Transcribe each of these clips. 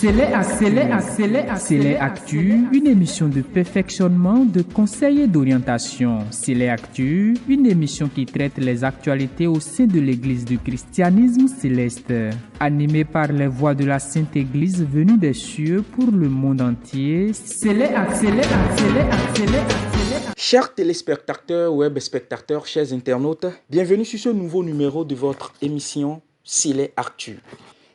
Célé Actu, une émission de perfectionnement, de conseils et d'orientation. Célé Actu, une émission qui traite les actualités au sein de l'Église du christianisme céleste. Animée par les voix de la Sainte Église venues des cieux pour le monde entier. Chers téléspectateurs, web spectateurs, chers internautes, bienvenue sur ce nouveau numéro de votre émission Célé Actu.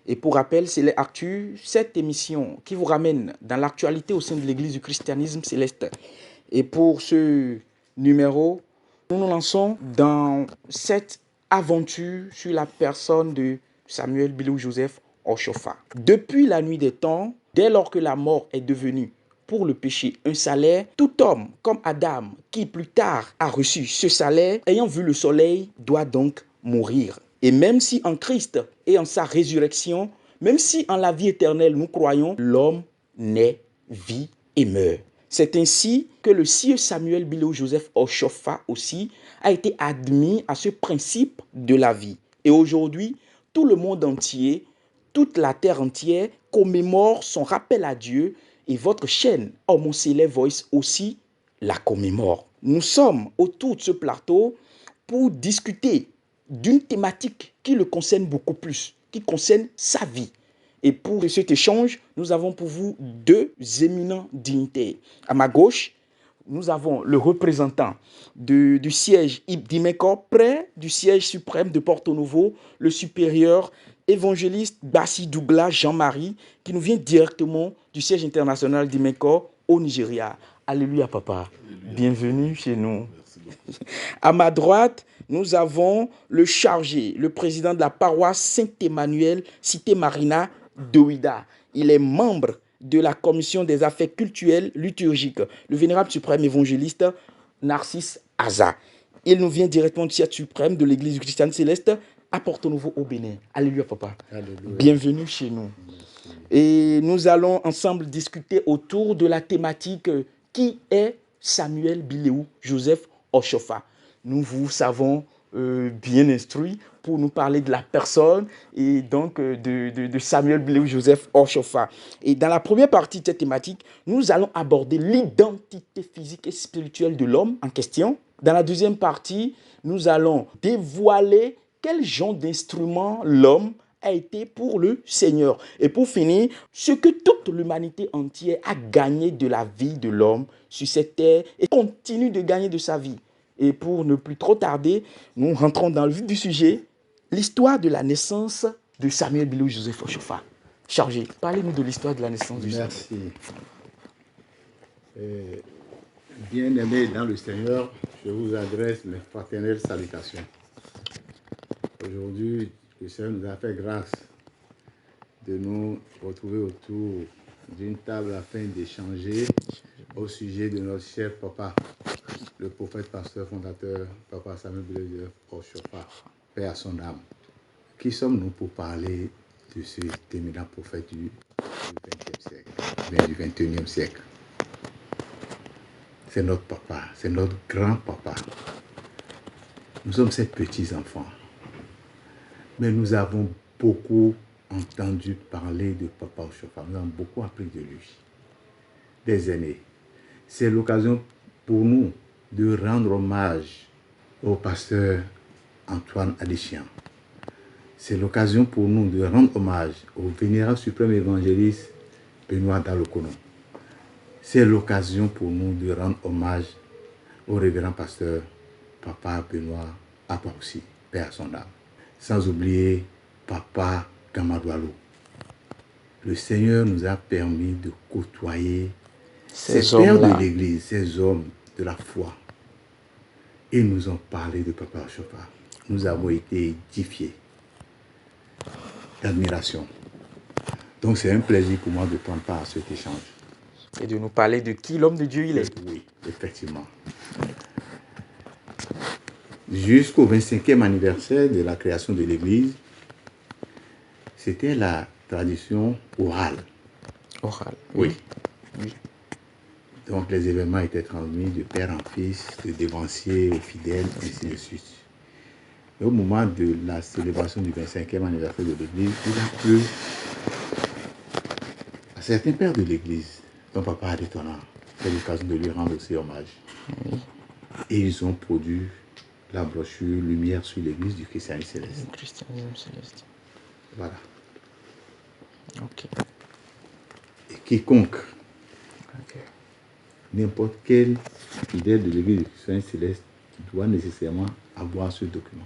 Et pour rappel, Célé Actu, cette émission qui vous ramène dans l'actualité au sein de l'Église du christianisme céleste. Et pour ce numéro, nous nous lançons dans cette aventure sur la personne de Samuel Bilou Joseph Oshofa. Depuis la nuit des temps, dès lors que la mort est devenue pour le péché un salaire, tout homme comme Adam qui plus tard a reçu ce salaire, ayant vu le soleil, doit donc mourir. Et même si en Christ et en sa résurrection, même si en la vie éternelle nous croyons, l'homme naît, vit et meurt. C'est ainsi que le sieur Samuel Bilou Joseph Oshofa aussi a été admis à ce principe de la vie. Et aujourd'hui, tout le monde entier, toute la terre entière commémore son rappel à Dieu et votre chaîne Homocélé Voice aussi la commémore. Nous sommes autour de ce plateau pour discuter d'une thématique qui le concerne beaucoup plus, qui concerne sa vie. Et pour cet échange, nous avons pour vous deux éminents dignitaires. À ma gauche, nous avons le représentant du siège d'Imeko, près du siège suprême de Porto Novo, le supérieur évangéliste Bassi Douglas Jean-Marie, qui nous vient directement du siège international d'Imeko au Nigeria. Alléluia, papa. Alléluia. Bienvenue chez nous. À ma droite, nous avons le chargé, le président de la paroisse Saint-Emmanuel, Cité Marina d'Ouida. Il est membre de la commission des affaires cultuelles liturgiques, le vénérable suprême évangéliste Narcisse Aza. Il nous vient directement du siège suprême de l'église du christianisme céleste à Porto Novo au Bénin. Alléluia, papa. Alléluia. Bienvenue chez nous. Merci. Et nous allons ensemble discuter autour de la thématique qui est Samuel Bilou Joseph Oshofa. Nous vous savons bien instruits pour nous parler de la personne et donc de Samuel Bilou Joseph Oshofa. Et dans la première partie de cette thématique, nous allons aborder l'identité physique et spirituelle de l'homme en question. Dans la deuxième partie, nous allons dévoiler quel genre d'instrument l'homme a été pour le Seigneur. Et pour finir, ce que toute l'humanité entière a gagné de la vie de l'homme sur cette terre et continue de gagner de sa vie. Et pour ne plus trop tarder, nous rentrons dans le vif du sujet, l'histoire de la naissance de Samuel Bilou Joseph Oshofa. Chargé, parlez-nous de l'histoire de la naissance du Seigneur. Merci. Bien-aimés dans le Seigneur, je vous adresse mes fraternelles salutations. Aujourd'hui, le Seigneur nous a fait grâce de nous retrouver autour d'une table afin d'échanger au sujet de notre cher papa, le prophète, pasteur, fondateur, papa Samuel Bilou Joseph Oshofa, paix à son âme. Qui sommes-nous pour parler de ce éminent prophète du XXe siècle, bien du XXIe siècle? C'est notre papa, c'est notre grand-papa. Nous sommes ses petits-enfants. Mais nous avons beaucoup entendu parler de papa Oshofa. Nous avons beaucoup appris de lui. Des années. C'est l'occasion pour nous de rendre hommage au pasteur Antoine Adéchian. C'est l'occasion pour nous de rendre hommage au vénérable suprême évangéliste Benoît Dalokono. C'est l'occasion pour nous de rendre hommage au révérend pasteur papa Benoît Apaoussi, paix à son âme. Sans oublier papa Gamadoualo. Le Seigneur nous a permis de côtoyer ces pères de l'Église, ces hommes de la foi. Ils nous ont parlé de papa Oshofa. Nous avons été édifiés d'admiration. Donc c'est un plaisir pour moi de prendre part à cet échange. Et de nous parler de qui l'homme de Dieu il est. Oui, effectivement. Jusqu'au 25e anniversaire de la création de l'Église, c'était la tradition orale. Orale, oui. Donc les événements étaient transmis de père en fils, de dévancier aux fidèles, ainsi de suite. Et au moment de la célébration du 25e anniversaire de l'Église, il a pu certains pères de l'Église, dont papa a d'étonnant, c'est l'occasion de lui rendre aussi hommage. Oui. Et ils ont produit la brochure Lumière sur l'Église du christianisme céleste. Le christianisme céleste. Voilà. Ok. Et quiconque, Ok. n'importe quel fidèle de l'Église du christianisme céleste doit nécessairement avoir ce document.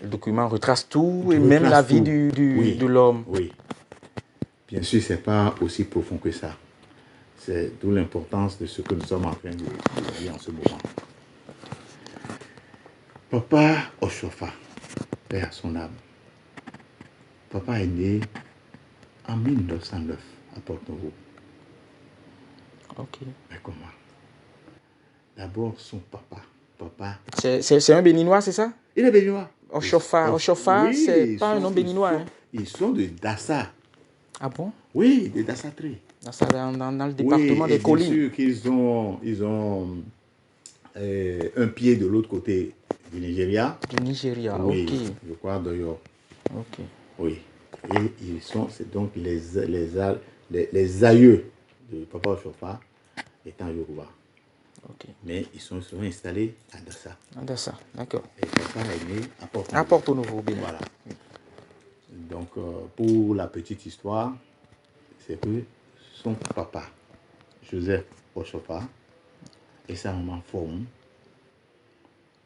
Le document retrace tout Il et même la retrace vie tout. Oui. de l'homme. Oui. Bien sûr, ce n'est pas aussi profond que ça. C'est d'où l'importance de ce que nous sommes en train de dire en ce moment. Papa Oshofa, paix à son âme. Papa est né en 1909 à Porto-Novo. Ok. Mais comment? D'abord, son papa. C'est un béninois, c'est ça? Il est béninois. Oshofa, Oui, c'est pas un nom béninois. Hein? Ils sont de Dassa. Ah bon? Oui, de Dassatré. Dans le département des Bien collines. sûr qu'ils ont un pied de l'autre côté du Nigeria. Du Nigeria, Oui, ok. je crois d'ailleurs. Ok. Oui. Et c'est donc les aïeux de Papa Oshofa étant Yoruba. Ok. Mais ils sont installés à Dassa. Ah, ça, d'accord. Et papa est né à Porto-Novo. À Porto-Novo, au Bénin. Voilà. Donc, pour la petite histoire, c'est que son papa, Joseph Oshofa, et sa maman Forum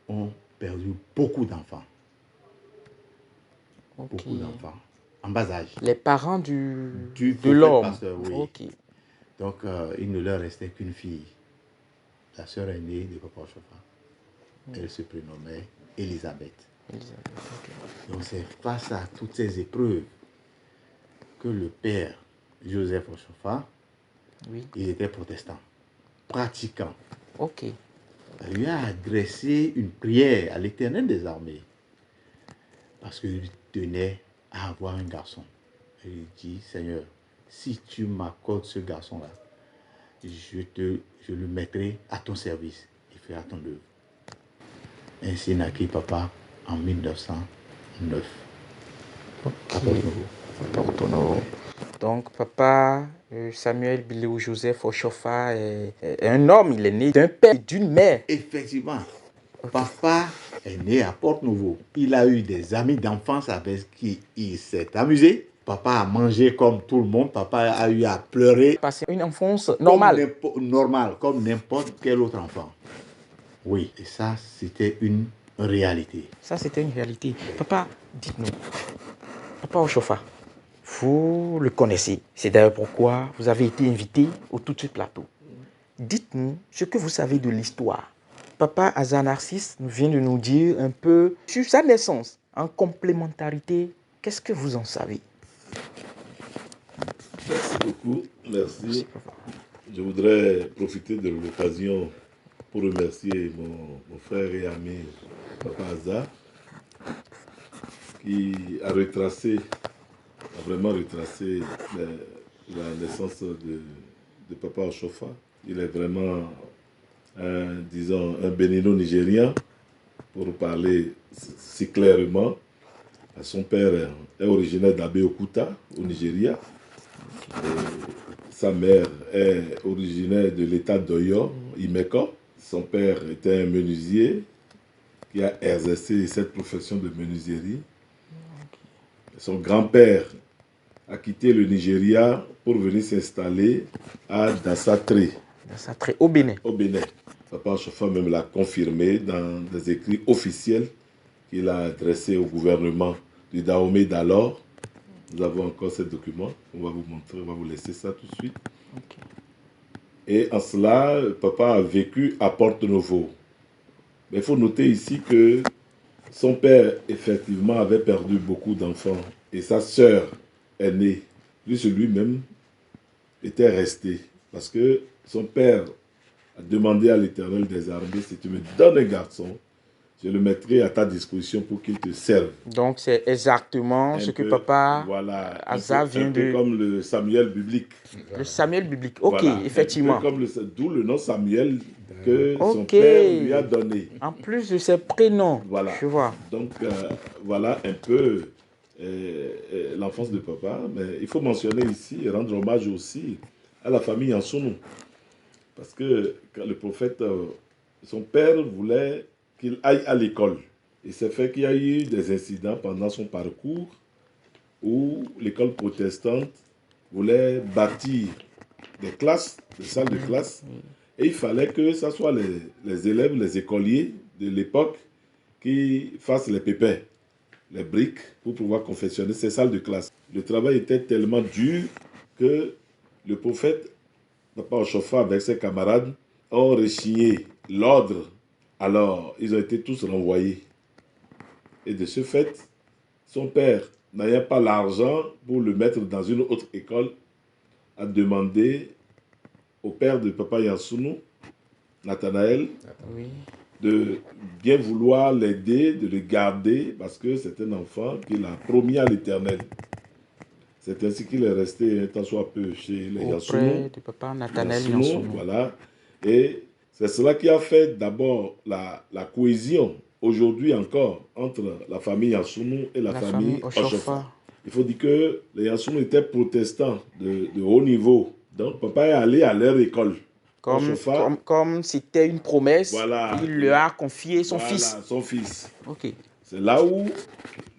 ont perdu beaucoup d'enfants. Ok. Beaucoup d'enfants, en bas âge. Les parents de l'homme. l'homme. Oui. Ok. Donc, il ne leur restait qu'une fille. La sœur aînée de Papa Oshofa. Elle se prénommait Elisabeth. Okay. Donc, c'est face à toutes ces épreuves que le père Joseph Oshofa, oui. Il était protestant, pratiquant. Ok. Il lui a adressé une prière à l'Éternel des armées parce qu'il tenait à avoir un garçon. Et il dit, Seigneur, si tu m'accordes ce garçon-là, je le mettrai à ton service. Il fera ton œuvre. Ainsi naquit papa en 1909. Ok. À Porto-Novo. Porto-Novo. Donc, papa Samuel Bilou Joseph Oshofa est un homme, il est né d'un père et d'une mère. Effectivement. Okay. Papa est né à Porto-Novo. Il a eu des amis d'enfance avec qui il s'est amusé. Papa a mangé comme tout le monde. Papa a eu à pleurer. Passé une enfance normale. Comme n'importe quel autre enfant. Oui, et ça, c'était une réalité. Ça, c'était une réalité. Papa, dites-nous, Papa Oshofa, vous le connaissez. C'est d'ailleurs pourquoi vous avez été invité au Tout-de-suite Plateau. Dites-nous ce que vous savez de l'histoire. Papa Asa Narcisse vient de nous dire un peu sur sa naissance. En complémentarité, qu'est-ce que vous en savez? Merci beaucoup. Merci. Je voudrais profiter de l'occasion pour remercier mon frère et ami Papa Asa qui a vraiment retracé la naissance de Papa Oshofa. Il est vraiment un bénino-nigérien, pour parler si clairement. Son père est originaire d'Abeokuta, au Nigeria. Et sa mère est originaire de l'état d'Oyo, Imeko. Son père était un menuisier qui a exercé cette profession de menuiserie. Son grand-père a quitté le Nigeria pour venir s'installer à Dassatré. Dassatré, au Bénin. Au Bénin. Papa Oshofa même l'a confirmé dans des écrits officiels qu'il a adressés au gouvernement du Dahomey d'alors. Nous avons encore ces documents. On va vous montrer, on va vous laisser ça tout de suite. Okay. Et en cela, papa a vécu à Porto-Novo. Mais il faut noter ici que son père, effectivement, avait perdu beaucoup d'enfants. Et sa sœur aînée, lui-même, était resté. Parce que son père a demandé à l'Éternel des armées, si tu me donnes un garçon, je le mettrai à ta disposition pour qu'il te serve. Donc c'est exactement ce que papa Asa vient de... comme le Samuel biblique. Le Samuel biblique, ok, voilà, effectivement. D'où le nom Samuel que son père lui a donné. En plus de ses prénoms, voilà. je vois. Donc voilà un peu l'enfance de papa, mais il faut mentionner ici et rendre hommage aussi à la famille Yansounou. Parce que quand le prophète, son père voulait qu'il aille à l'école. Il s'est fait qu'il y a eu des incidents pendant son parcours où l'école protestante voulait bâtir des classes, des salles de classe, et il fallait que ce soit les élèves, les écoliers de l'époque qui fassent les pépins, les briques, pour pouvoir confectionner ces salles de classe. Le travail était tellement dur que le prophète, Papa Oshofa, avec ses camarades, ont rechigné l'ordre. Alors, ils ont été tous renvoyés. Et de ce fait, son père, n'ayant pas l'argent pour le mettre dans une autre école, a demandé au père de Papa Yansounou, Nathanaël, Oui. de bien vouloir l'aider, de le garder, parce que c'est un enfant qu'il a promis à l'Éternel. C'est ainsi qu'il est resté un temps soit peu chez les Yansounou. Auprès du papa Nathanaël Yansounou. Voilà. Et c'est cela qui a fait d'abord la cohésion, aujourd'hui encore, entre la famille Yansounou et la famille Oshofa. Il faut dire que les Yansounou étaient protestants de haut niveau. Donc papa est allé à leur école. Comme c'était une promesse, Voilà. il lui a confié son fils. Voilà, son fils. Ok. C'est là où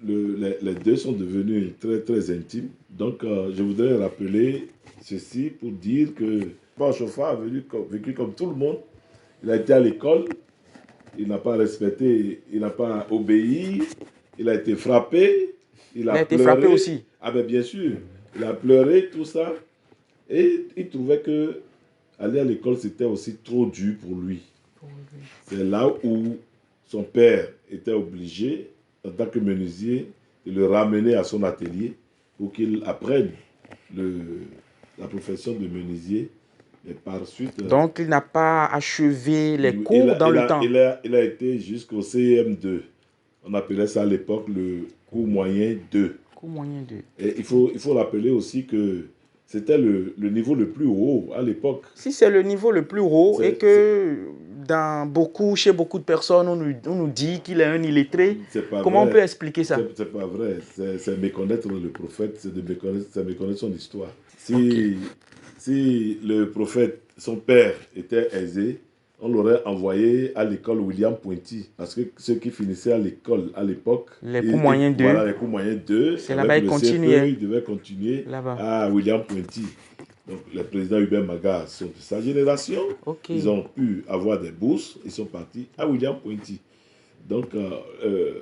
les deux sont devenus très, très intimes. Donc, je voudrais rappeler ceci pour dire que Papa Oshofa a vécu comme tout le monde. Il a été à l'école, il n'a pas respecté, il n'a pas obéi, il a été frappé, il a été pleuré. frappé aussi. Ah ben bien sûr, il a pleuré, tout ça. Et il trouvait que aller à l'école, c'était aussi trop dur pour lui. C'est là où son père était obligé, en tant que menuisier, de le ramener à son atelier pour qu'il apprenne la profession de menuisier. Et par suite, donc, il n'a pas achevé les cours dans le temps. Il a été jusqu'au CM2. On appelait ça à l'époque le cours moyen 2. Cours moyen 2. Et il faut rappeler aussi que c'était le niveau le plus haut à l'époque. Si c'est le niveau le plus haut et que chez beaucoup de personnes, on nous dit qu'il est un illettré, comment on peut expliquer ça? C'est pas vrai. C'est méconnaître le prophète, c'est méconnaître son histoire. Si le prophète, son père, était aisé, on l'aurait envoyé à l'école William Pointy. Parce que ceux qui finissaient à l'école à l'époque, les cours moyens 2. Voilà, les cours moyens 2. C'est là-bas qu'ils continuaient. Ils devaient continuer là-bas à William Pointy. Donc, le président Hubert Maga sont de sa génération. Okay. Ils ont pu avoir des bourses. Ils sont partis à William Pointy. Donc,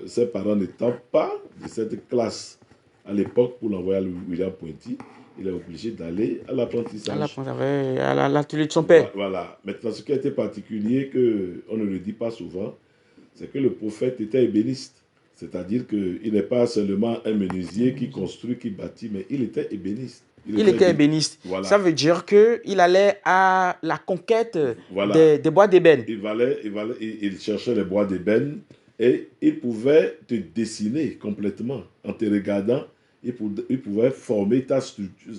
ses parents n'étant pas de cette classe à l'époque pour l'envoyer à William Pointy, il est obligé d'aller à l'apprentissage. À l'atelier de son père. Voilà. Maintenant, ce qui a été particulier, qu'on ne le dit pas souvent, c'est que le prophète était ébéniste. C'est-à-dire qu'il n'est pas seulement un menuisier qui construit, qui bâtit, mais il était ébéniste. Il était ébéniste. Voilà. Ça veut dire qu'il allait à la conquête des bois d'ébène. Il cherchait les bois d'ébène et il pouvait te dessiner complètement. En te regardant, il pouvait former ta structure,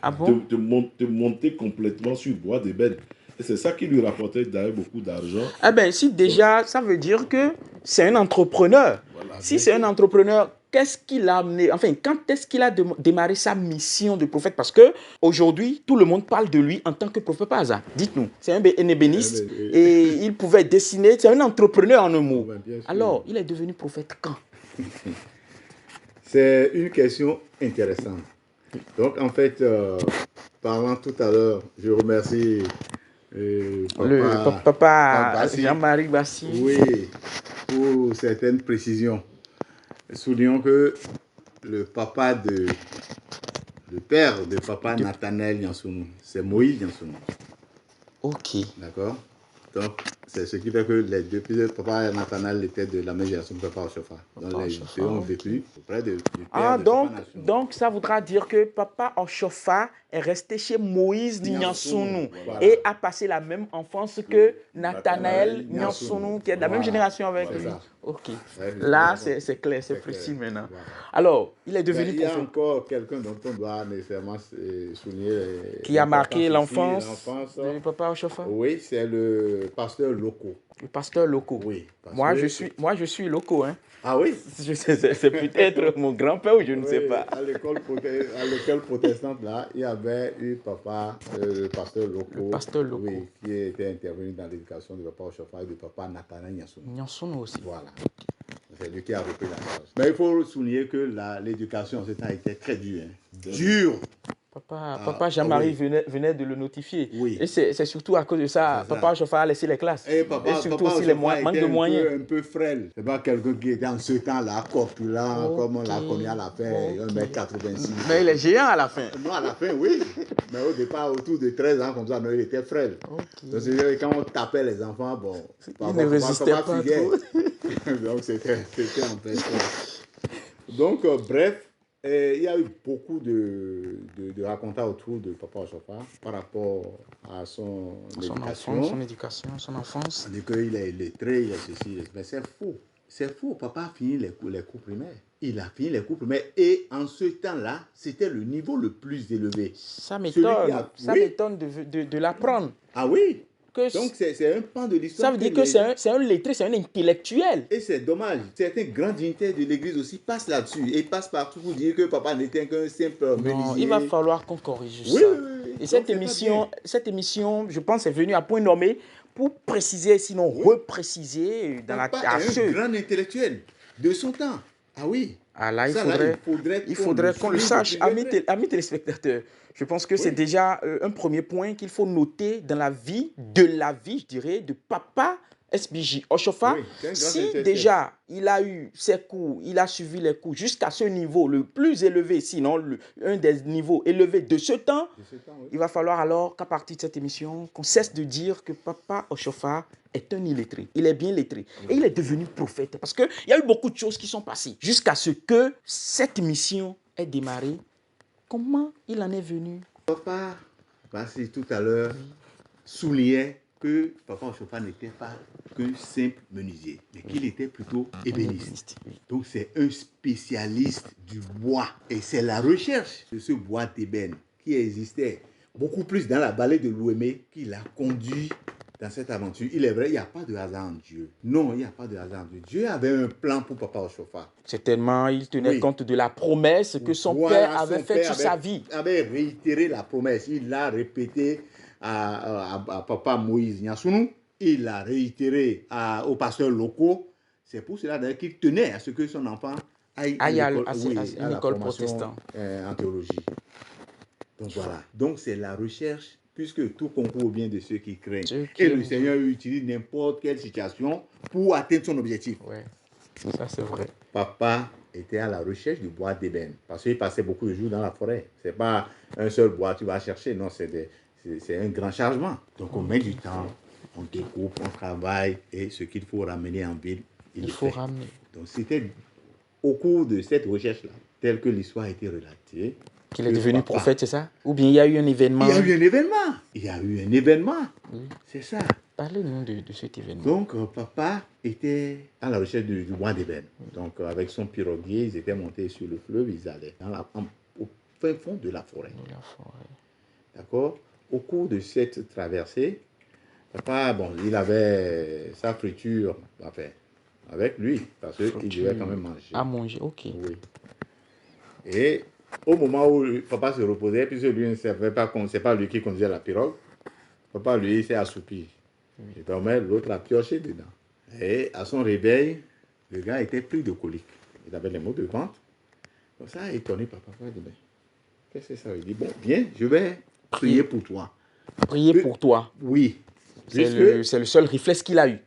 Ah bon? te monter complètement sur le bois d'ébène. Et c'est ça qui lui rapportait d'ailleurs beaucoup d'argent. Eh bien, si déjà, ça veut dire que c'est un entrepreneur. Voilà, si c'est un entrepreneur, qu'est-ce qu'il a amené? Enfin, quand est-ce qu'il a démarré sa mission de prophète? Parce qu'aujourd'hui, tout le monde parle de lui en tant que prophète par hasard. Dites-nous, c'est un ébéniste et il pouvait dessiner. C'est un entrepreneur en un mot. Alors, il est devenu prophète quand? C'est une question intéressante. Donc, en fait, parlant tout à l'heure, je remercie papa Jean-Marie Bassi. Oui, pour certaines précisions. Soulignons que le père de papa Nathanaël Yansounou, c'est Moïse Yansounou. Ok. D'accord. Donc, c'est ce qui fait que les deux, puisque papa Nathanaël était de la même génération que papa Oshofa. Donc, les deux ont vécu auprès du père de papa Nathanaël. Donc, ça voudra dire que papa Oshofa est resté chez Moïse Yansounou et a passé la même enfance que Nathanaël Yansounou, qui est de la même génération avec lui. Ok. Là, c'est clair, c'est précis maintenant. Voilà. Alors, il est devenu prophète. Il y a encore quelqu'un dont on doit nécessairement souligner qui a marqué l'enfance de papa Oshofa. Oui, c'est le pasteur locaux. Le pasteur locaux. Oui. Moi, je suis locaux. Hein. Ah oui? C'est peut-être mon grand-père ou je ne sais pas. À l'école protestante, là, il y avait eu papa, le pasteur locaux. Le pasteur locaux. Oui, qui était intervenu dans l'éducation de papa Oshofa et de papa Nathanaël Nyansounou. Nyansounou aussi. Voilà. C'est lui qui a repris la charge. Mais il faut souligner que l'éducation en ce temps était très dure. Hein. Dur. Papa Jean-Marie venait de le notifier. Oui. Et c'est surtout à cause de ça, papa Oshofa a laissé les classes. Et surtout aussi les manques de moyens. Un peu frêle. C'est pas quelqu'un qui était en ce temps-là, corpulent, comme on l'a connu à la fin, 1m86. Mais il est géant à la fin. Non, à la fin, oui. Mais au départ, autour de 13 ans, comme ça, non, il était frêle. Donc, quand on tapait les enfants, bon, il ne résistait pas trop. Donc, c'était un peu ça. Donc, bref. Il y a eu beaucoup de racontages autour de papa Oshofa par rapport à son éducation, son enfance. On dit qu'il est illettré, il est ceci. Mais c'est faux. C'est faux. Papa a fini les cours primaires. Il a fini les cours primaires. Et en ce temps-là, c'était le niveau le plus élevé. Ça m'étonne de l'apprendre. Ah oui? Donc, c'est un pan de l'histoire. Ça veut dire que c'est un lettré, c'est un intellectuel. Et c'est dommage. Certains grands dignitaires de l'Église aussi passent là-dessus et passent partout pour dire que papa n'était qu'un simple menuisier. Non, il va falloir qu'on corrige ça. Oui. Et cette émission, je pense, est venue à point nommé pour préciser, sinon repréciser dans la tâche. Un grand intellectuel de son temps. Ah oui. Ah là, il faudrait qu'on le sache, amis téléspectateurs. Je pense que c'est déjà un premier point qu'il faut noter dans la vie, je dirais, de papa SBJ Oshofa. Oui, si déjà il a eu ses cours, il a suivi les cours jusqu'à ce niveau le plus élevé, sinon un des niveaux élevés de ce temps, il va falloir alors qu'à partir de cette émission, qu'on cesse de dire que papa Oshofa est un illettré. Il est bien lettré. Et il est devenu prophète. Parce qu'il y a eu beaucoup de choses qui sont passées jusqu'à ce que cette mission ait démarré. Comment il en est venu? Papa, tout à l'heure, soulignait que papa Oshofa n'était pas qu'un simple menuisier, mais qu'il était plutôt ébéniste. Donc c'est un spécialiste du bois. Et c'est la recherche de ce bois d'ébène qui existait beaucoup plus dans la vallée de l'Ouémé qui l'a conduit dans cette aventure. Il est vrai, il n'y a pas de hasard en Dieu. Non, il n'y a pas de hasard en Dieu. Dieu avait un plan pour papa Oshofa. Certainement, il tenait compte de la promesse que son père avait faite sur sa vie. Il avait réitéré la promesse. Il l'a répété à papa Moïse Nyansounou. Il l'a réitéré aux pasteurs locaux. C'est pour cela d'ailleurs qu'il tenait à ce que son enfant aille à une école protestante en théologie. Donc voilà. Donc c'est la recherche, puisque tout concourt au bien de ceux qui craignent. Et le Seigneur utilise n'importe quelle situation pour atteindre son objectif. Oui, ça c'est vrai. Papa était à la recherche du bois d'ébène, parce qu'il passait beaucoup de jours dans la forêt. Ce n'est pas un seul bois que tu vas chercher, non, c'est un grand chargement. Donc on met du temps, on découpe, on travaille, et ce qu'il faut ramener en ville, il faut ramener. Donc c'était au cours de cette recherche-là, telle que l'histoire a été relatée, qu'il est devenu prophète, c'est ça? Ou bien il y a eu un événement? Il y a eu un événement. Oui. C'est ça. Parlez-nous de cet événement. Donc, papa était à la recherche du bois d'ébène. Donc, avec son piroguier, ils étaient montés sur le fleuve, ils allaient au fin fond de la forêt. D'accord? Au cours de cette traversée, papa, il avait sa friture, avec lui, parce qu'il devait quand même manger. À manger, ok. Oui. Et au moment où papa se reposait, puisque lui ne savait pas, c'est pas lui qui conduisait la pirogue, papa, lui, s'est assoupi. Il dormait, l'autre l'a pioché dedans. Et à son réveil, le gars était pris de colique. Il avait les maux de ventre. Donc ça a étonné papa. Il dit, mais qu'est-ce que ça veut dire? Bon, viens, je vais prier pour toi. Prier pour toi? Oui. C'est le seul réflexe qu'il a eu.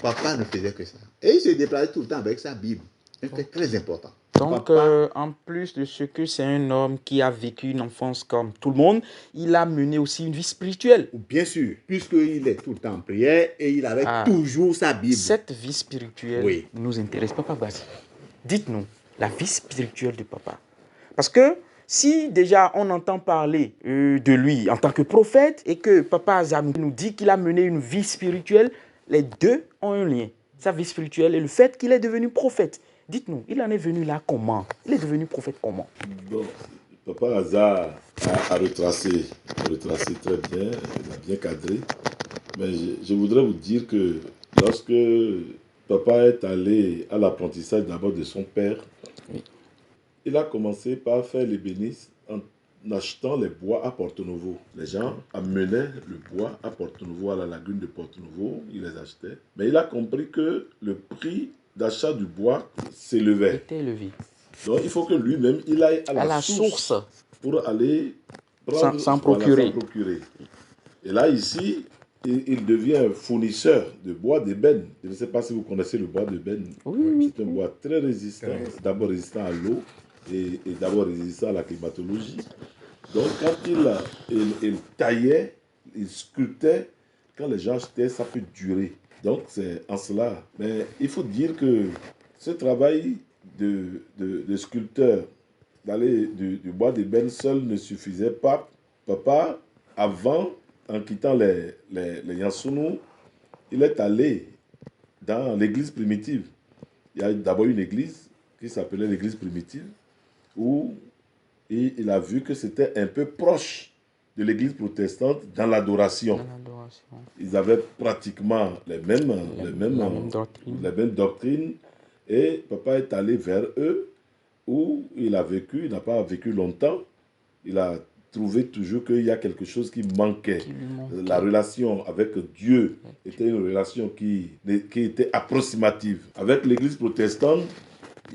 Papa ne faisait que ça. Et il se déplaçait tout le temps avec sa Bible. Un fait très important. Donc, en plus de ce que c'est un homme qui a vécu une enfance comme tout le monde, il a mené aussi une vie spirituelle. Bien sûr, puisqu'il est tout le temps en prière et il avait toujours sa Bible. Cette vie spirituelle nous intéresse, Papa Basi. Dites-nous, la vie spirituelle de papa. Parce que si déjà on entend parler de lui en tant que prophète et que Papa Azam nous dit qu'il a mené une vie spirituelle, les deux ont un lien. Sa vie spirituelle et le fait qu'il est devenu prophète. Dites-nous, il en est venu là comment? Il est devenu prophète comment? Bon, Papa Hazard a retracé très bien, il a bien cadré. Mais je voudrais vous dire que lorsque papa est allé à l'apprentissage d'abord de son père, Oui. il a commencé par faire l'ébéniste en achetant les bois à Porto-Novo. Les gens amenaient le bois à Porto-Novo, à la lagune de Porto-Novo, il les achetait. Mais il a compris que le prix d'achat du bois s'élevait. Était élevé. Donc il faut que lui-même, il aille à À la la source source, pour aller s'en voilà, procurer. s'en procurer. Et là, ici, il devient fournisseur de bois d'ébène. Je ne sais pas si vous connaissez le bois d'ébène. Oui. C'est un bois très résistant, d'abord résistant à l'eau et d'abord résistant à la climatologie. Donc, quand il taillait, il sculptait, quand les gens achetaient, ça peut durer. Donc, c'est en cela. Mais il faut dire que ce travail de sculpteur, d'aller du bois d'ébène seul ne suffisait pas. Papa, avant, en quittant les Yansounou, il est allé dans l'église primitive. Il y a d'abord une église qui s'appelait l'église primitive, où il a vu que c'était un peu proche de l'église protestante dans l'adoration. Ils avaient pratiquement les mêmes doctrines. Et papa est allé vers eux, où il a vécu, il n'a pas vécu longtemps. Il a trouvé toujours qu'il y a quelque chose qui manquait. La relation avec Dieu était une relation qui était approximative. Avec l'église protestante,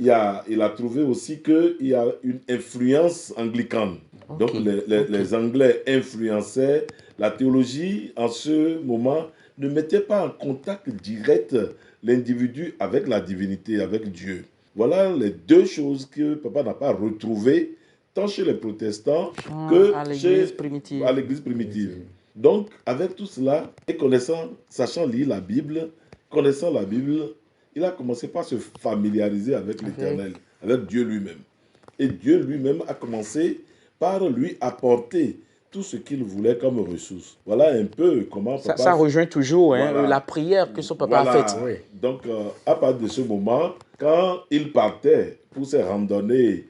il a trouvé aussi qu'il y a une influence anglicane. Donc les Anglais influençaient la théologie en ce moment, ne mettait pas en contact direct l'individu avec la divinité, avec Dieu. Voilà les deux choses que papa n'a pas retrouvées tant chez les protestants que à l'église primitive. à l'église primitive. Donc, avec tout cela, et sachant lire la Bible, connaissant la Bible, il a commencé par se familiariser avec l'Éternel, avec Dieu lui-même. Et Dieu lui-même a commencé par lui apporter tout ce qu'il voulait comme ressource. Voilà un peu comment papa... Ça rejoint toujours la prière que son papa a faite. Oui. Donc, à partir de ce moment, quand il partait pour ses randonnées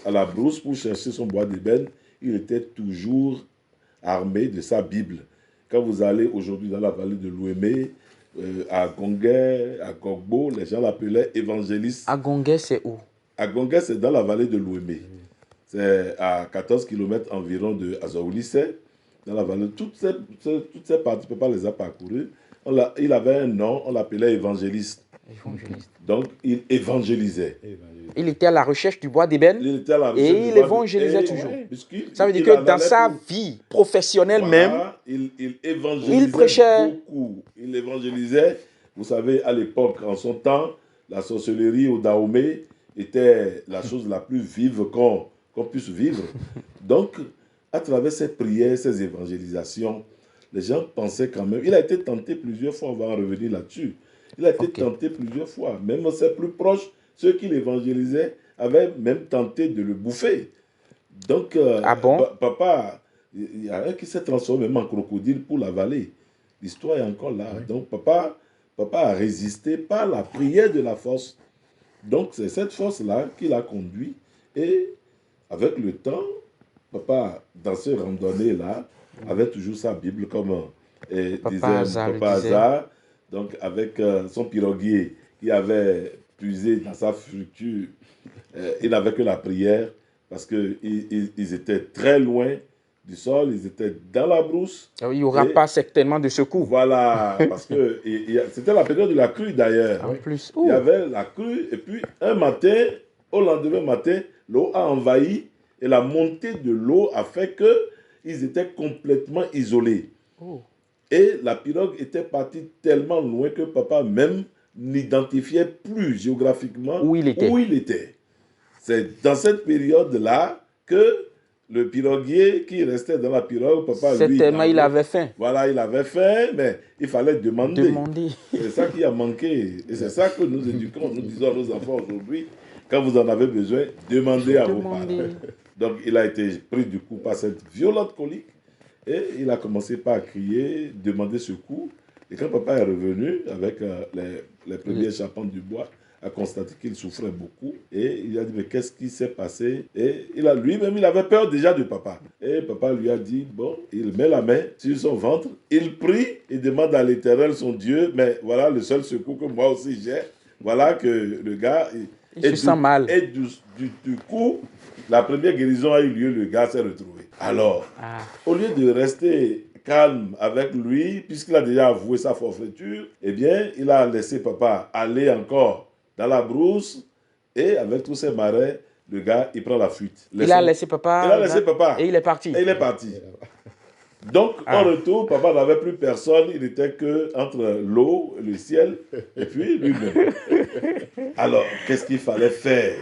à la brousse pour chercher son bois d'ébène, il était toujours armé de sa Bible. Quand vous allez aujourd'hui dans la vallée de l'Ouémé, à Gongué, à Gogbo, les gens l'appelaient évangéliste. À Gongué, c'est où? À Gongué, c'est dans la vallée de l'Ouémé. C'est à 14 km environ de Azaoulisse, dans la vallée. Toutes ces parties, papa les a parcourues. Il avait un nom, on l'appelait évangéliste. Donc, il évangélisait. Il était à la recherche du bois d'ébène et il évangélisait toujours. Ça veut dire que dans sa vie professionnelle même, il évangélisait il prêchait beaucoup. Il évangélisait. Vous savez, à l'époque, en son temps, la sorcellerie au Dahomey était la chose la plus vive qu'on puisse vivre. Donc, à travers ces prières, ces évangélisations, les gens pensaient quand même... Il a été tenté plusieurs fois, on va en revenir là-dessus. Il a été tenté plusieurs fois. Même ses plus proches, ceux qui l'évangélisaient, avaient même tenté de le bouffer. Donc, papa, il y a un qui s'est transformé même en crocodile pour l'avaler. L'histoire est encore là. Oui. Donc, papa a résisté par la prière de la force. Donc, c'est cette force-là qui l'a conduit. Et avec le temps, papa, dans ces randonnées-là, avait toujours sa Bible, comme disait Papa Hazard. Donc, avec son piroguier qui avait puisé dans sa fructure, il n'avait que la prière parce qu'ils étaient très loin du sol, ils étaient dans la brousse. Il n'y aura pas certainement de secours. Voilà, parce que c'était la période de la crue d'ailleurs. En plus. Il y avait la crue, et puis un matin, au lendemain matin, l'eau a envahi et la montée de l'eau a fait qu'ils étaient complètement isolés. Et la pirogue était partie tellement loin que papa même n'identifiait plus géographiquement où il était. C'est dans cette période-là que le piroguier qui restait dans la pirogue, papa lui... Certainement, il avait faim. Voilà, il avait faim, mais il fallait demander. C'est ça qui a manqué. Et c'est ça que nous éduquons, nous disons à nos enfants aujourd'hui, quand vous en avez besoin, demandez à vos parents. Donc, il a été pris du coup par cette violente colique. Et il a commencé par crier, demander secours. Et quand papa est revenu avec les premiers charpentes du bois, a constaté qu'il souffrait beaucoup. Et il a dit, mais qu'est-ce qui s'est passé? Et lui-même, il avait peur déjà de papa. Et papa lui a dit, bon, il met la main sur son ventre, il prie, il demande à l'Éternel, son Dieu, mais voilà le seul secours que moi aussi j'ai. Voilà que le gars... Il se sent mal. Et du coup, la première guérison a eu lieu, le gars s'est retrouvé. Alors, au lieu de rester calme avec lui, puisqu'il a déjà avoué sa forfaiture, eh bien, il a laissé papa aller encore dans la brousse et avec tous ses marais, le gars, il prend la fuite. Il a laissé papa. Et il est parti. Et il est parti. Donc, en retour, papa n'avait plus personne, il n'était qu'entre l'eau, le ciel, et puis lui-même. Alors, qu'est-ce qu'il fallait faire?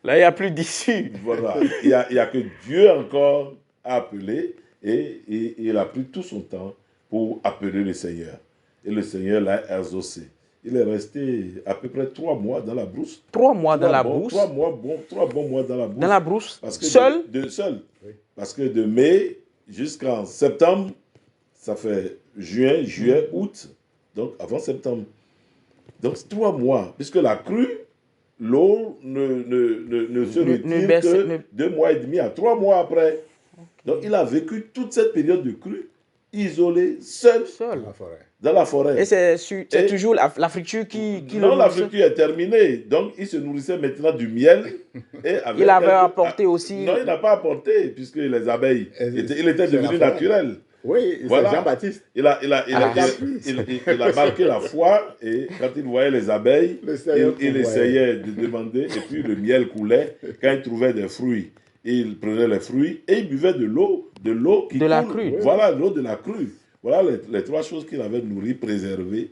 Là, il n'y a plus d'issue. Voilà, il n'y a que Dieu encore à appeler, et il a pris tout son temps pour appeler le Seigneur. Et le Seigneur l'a exaucé. Il est resté à peu près 3 mois dans la brousse. 3 mois dans la brousse? 3 bons mois dans la brousse. Dans la brousse? Parce que seul? Seul. Oui. Parce que de mai jusqu'en septembre, ça fait juin, juillet, août, donc avant septembre. Donc 3 mois, puisque la crue, l'eau ne se retire que 2 mois et demi à 3 mois après. Donc il a vécu toute cette période de crue, isolé, seul. Dans la forêt. Et c'est toujours la friture qui non, la friture est terminée. Donc, il se nourrissait maintenant du miel. Et il avait apporté aussi... Non, il n'a pas apporté, puisque les abeilles, il était devenu naturel. Oui, voilà. C'est Jean-Baptiste. Il a marqué la foi, et quand il voyait les abeilles, il essayait de demander, et puis le miel coulait. Quand il trouvait des fruits, il prenait les fruits, et il buvait de l'eau qui coule. La crue. Voilà, l'eau de la crue. Voilà les 3 choses qu'il avait nourries, préservées.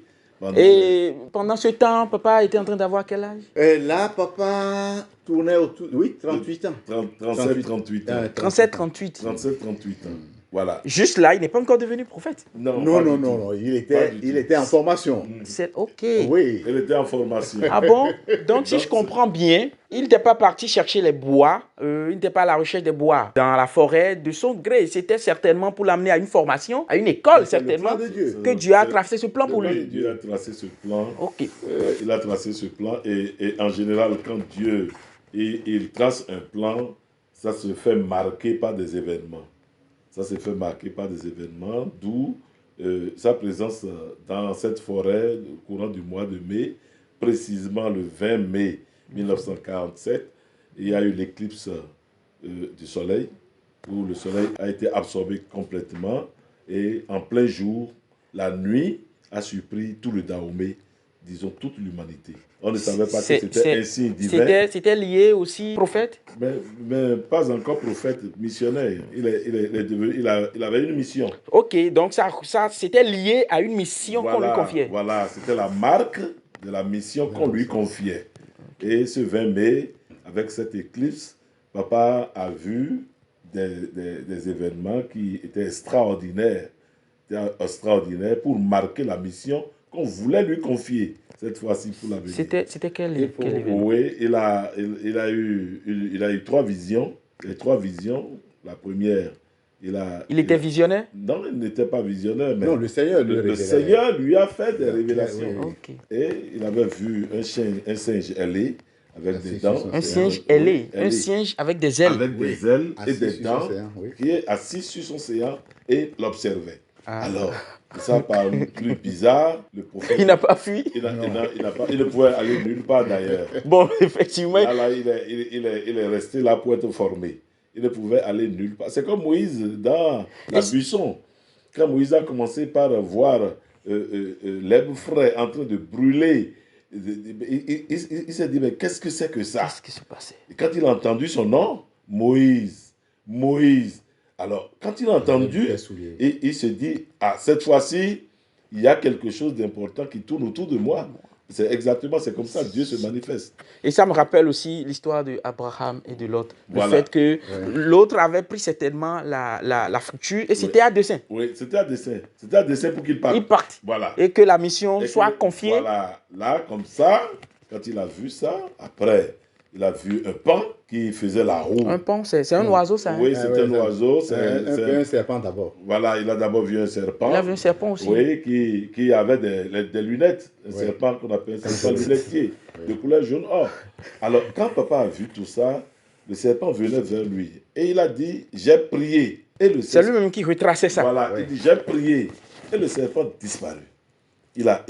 Pendant ce temps, papa était en train d'avoir quel âge? Là, papa tournait autour... Oui, 38 ans. 37-38 ans. 37-38. 37-38 ans. Voilà. Juste là, il n'est pas encore devenu prophète. Non. Il était en formation. C'est OK. Oui. Il était en formation. Ah bon? Donc, si je comprends bien, il n'était pas parti chercher les bois, il n'était pas à la recherche des bois dans la forêt de son gré. C'était certainement pour l'amener à une formation, à une école, certainement, que Dieu a tracé ce plan pour lui. Dieu a tracé ce plan. OK. Il a tracé ce plan et en général, quand Dieu il trace un plan, ça se fait marquer par des événements. Ça se fait marquer par des événements, d'où sa présence dans cette forêt au courant du mois de mai, précisément le 20 mai 1947, il y a eu l'éclipse du soleil, où le soleil a été absorbé complètement, et en plein jour, la nuit a surpris tout le Dahomey, disons toute l'humanité. On ne savait pas que c'était un signe divin. C'était lié aussi prophète? Mais pas encore prophète, missionnaire. Il avait une mission. OK, donc ça c'était lié à une mission qu'on lui confiait. Voilà, c'était la marque de la mission qu'on lui confiait. Et ce 20 mai, avec cette éclipse, papa a vu des événements qui étaient extraordinaires pour marquer la mission qu'on voulait lui confier. Cette fois-ci pour l'avenir. C'était quel événement? Oui, il a eu 3 visions. Les 3 visions, la première, il était visionnaire? Non, il n'était pas visionnaire. Mais non, le Seigneur lui a fait des révélations. Oui. Okay. Et il avait vu un singe ailé avec des dents. Un singe ailé. Un singe avec des ailes. Avec des ailes et des dents, qui est assis sur son séant et l'observait. Alors, ça paraît plus bizarre. Le prophète, il n'a pas fui. Il ne pouvait aller nulle part d'ailleurs. Bon, effectivement. Là, il est resté là pour être formé. Il ne pouvait aller nulle part. C'est comme Moïse dans la buisson. Quand Moïse a commencé par voir l'herbe fraîche en train de brûler, il s'est dit, mais qu'est-ce que c'est que ça? Qu'est-ce qui se passait? Et quand il a entendu son nom, Moïse. Alors, quand il a entendu, il se dit, cette fois-ci, il y a quelque chose d'important qui tourne autour de moi. C'est comme ça que Dieu se manifeste. Et ça me rappelle aussi l'histoire d'Abraham et de l'autre. Le fait que l'autre avait pris certainement la friture et c'était à dessein. Oui, c'était à dessein. C'était à dessein pour qu'il parte. Il parte. Voilà. Et que la mission soit confiée. Voilà. Là, comme ça, quand il a vu ça, après, il a vu un paon qui faisait la roue. Un paon, c'est un oiseau, ça. Oui, c'est un oiseau. C'est un serpent d'abord. Voilà, il a d'abord vu un serpent. Il a vu un serpent aussi. Oui, qui avait des lunettes. Un serpent qu'on appelle un serpent lunetier, de couleur jaune or. Alors, quand papa a vu tout ça, le serpent venait vers lui. Et il a dit, j'ai prié. C'est lui-même qui retraçait ça. Voilà, il dit, j'ai prié. Et le serpent disparut. Il a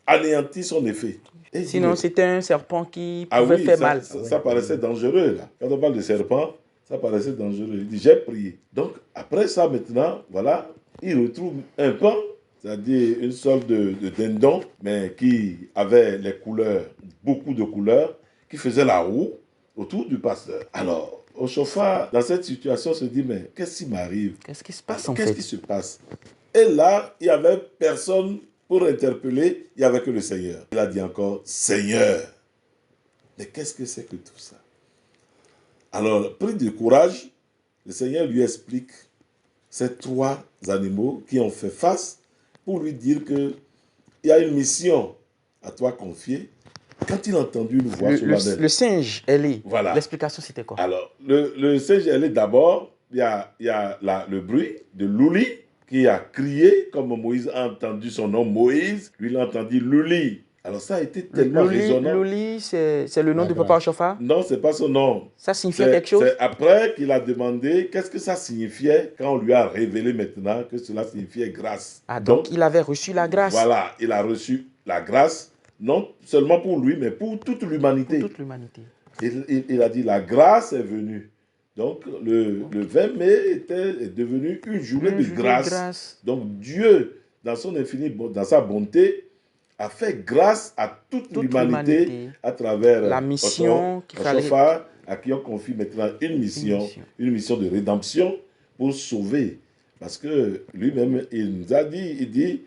anéanti son effet. Et sinon, c'était un serpent qui pouvait faire mal. Ça paraissait dangereux, là. Quand on parle de serpent, ça paraissait dangereux. Il dit, j'ai prié. Donc, après ça, maintenant, voilà, il retrouve un paon, c'est-à-dire une sorte de dindon, mais qui avait les couleurs, beaucoup de couleurs, qui faisait la roue autour du pasteur. Alors, Ochofa, dans cette situation, se dit, mais qu'est-ce qui m'arrive? Qu'est-ce qui se passe en fait? Qu'est-ce qui se passe? Et là, il n'y avait personne pour interpeller, il n'y avait que le Seigneur. Il a dit encore, Seigneur, mais qu'est-ce que c'est que tout ça? Alors, pris de courage, le Seigneur lui explique ces 3 animaux qui ont fait face pour lui dire qu'il y a une mission à toi confiée. Quand il a entendu une voix solennelle. Le singe, Élie, voilà. L'explication c'était quoi? Alors, le singe, Élie, d'abord, il y a le bruit de Louli qui a crié, comme Moïse a entendu son nom Moïse, lui il a entendu Louli. Alors ça a été tellement résonnant. Louli, c'est le nom de Papa Ochofa? Non, ce n'est pas son nom. Ça signifiait quelque chose? C'est après qu'il a demandé qu'est-ce que ça signifiait quand on lui a révélé maintenant que cela signifiait grâce. Ah, donc il avait reçu la grâce. Voilà, il a reçu la grâce, non seulement pour lui, mais pour toute l'humanité. Pour toute l'humanité. Il a dit la grâce est venue. Donc, le 20 mai est devenu une journée de grâce. Donc, Dieu, dans son infini, dans sa bonté, a fait grâce à toute l'humanité à travers la mission Ochofa, à qui on confie maintenant une mission de rédemption pour sauver. Parce que lui-même, il nous a dit,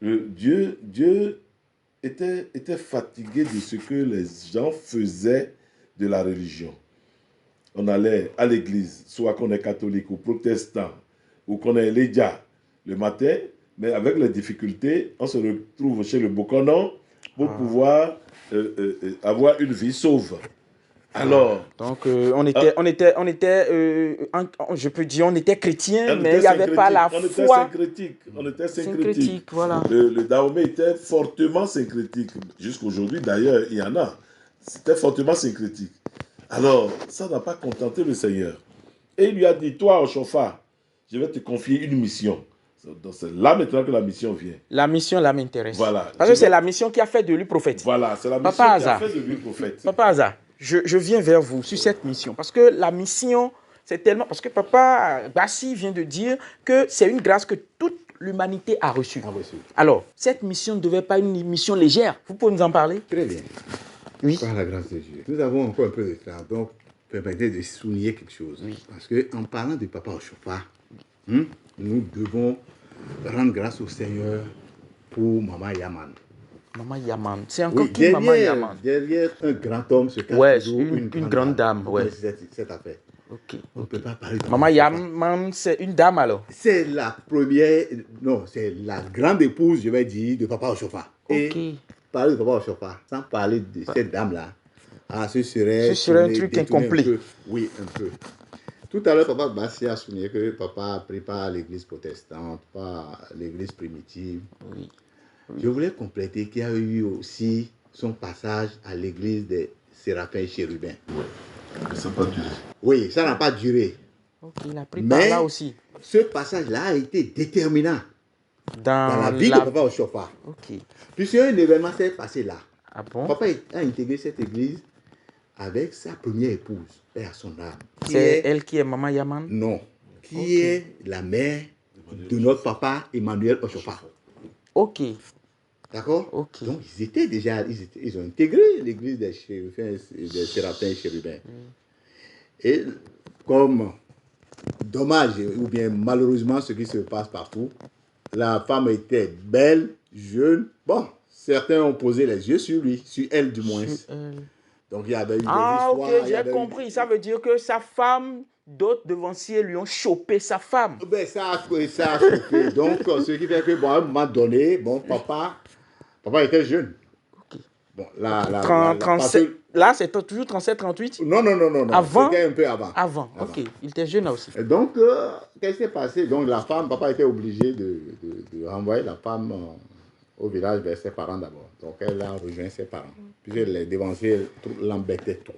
Dieu était fatigué de ce que les gens faisaient de la religion. On allait à l'église, soit qu'on est catholique ou protestant, ou qu'on est lédia le matin, mais avec les difficultés, on se retrouve chez le Bokonon pour pouvoir avoir une vie sauve. Alors, donc on était je peux dire, on était chrétien, mais il n'y avait pas la foi. On était syncrétique. Voilà. Le Dahomey était fortement syncrétique. Jusqu'aujourd'hui, d'ailleurs, il y en a. C'était fortement syncrétique. Alors, ça n'a pas contenté le Seigneur. Et il lui a dit, toi, Ochofa, je vais te confier une mission. Donc c'est là maintenant que la mission vient. La mission, là, m'intéresse. Voilà. Parce que c'est la mission qui a fait de lui prophète. Voilà, c'est la mission qui a fait de lui prophète. Papa Aza, je viens vers vous sur cette mission. Parce que la mission, c'est tellement... Parce que Papa Bassi vient de dire que c'est une grâce que toute l'humanité a reçue. Alors, cette mission ne devait pas être une mission légère. Vous pouvez nous en parler? Très bien. Oui. Par la grâce de Dieu. Nous avons encore un peu de temps, donc permettez de souligner quelque chose. Oui. Parce qu'en parlant de Papa Ochofa, nous devons rendre grâce au Seigneur pour Maman Yaman. Maman Yaman. C'est encore qui Maman Yaman? Derrière un grand homme se cache toujours une grande dame. Ouais. Cette affaire. Ok. On ne peut pas parler de Maman Yaman, c'est une dame alors? C'est la première, non, c'est la grande épouse, je vais dire, de Papa Ochofa. Ok. Et parler de Papa Ochofa, sans parler de cette dame-là, ce serait un truc incomplet. Oui, un peu. Tout à l'heure, Papa Bassi a souligné que Papa a pris pas l'église protestante, pas l'église primitive. Oui. Je voulais compléter qu'il y a eu aussi son passage à l'église des Séraphins et Chérubins. Oui, ça n'a pas duré. Oui, ça n'a pas duré. Ok, il a pris par là aussi. Ce passage-là a été déterminant dans la vie de Papa Ochofa. Ok. Puisqu'un événement s'est passé là. Ah bon? Papa a intégré cette église avec sa première épouse, Père à son âme. C'est elle qui est Maman Yaman? Non. Qui est la mère de notre papa Emmanuel Ochofa. Ok. D'accord? Ok. Donc, ils ont intégré l'église des Séraphins et Chérubins. Et comme dommage, ou bien malheureusement, ce qui se passe partout, la femme était belle, jeune. Bon, certains ont posé les yeux sur lui, sur elle du moins. Donc, il y avait eu des histoires. Ok, j'ai compris. Ça veut dire que sa femme, d'autres devanciers lui ont chopé sa femme. Ben, ça a chopé. Donc, ce qui fait que, bon, à un moment donné, bon, papa était jeune. Ok. Bon, là, c'est toujours 37-38? Non. Avant? C'était un peu avant. Avant, ok. Il était jeune là aussi. Et donc, qu'est-ce qui s'est passé? Donc, la femme, papa était obligé de renvoyer la femme au village vers ses parents d'abord. Donc, elle a rejoint ses parents. Puis, les devanciers l'embêtaient trop.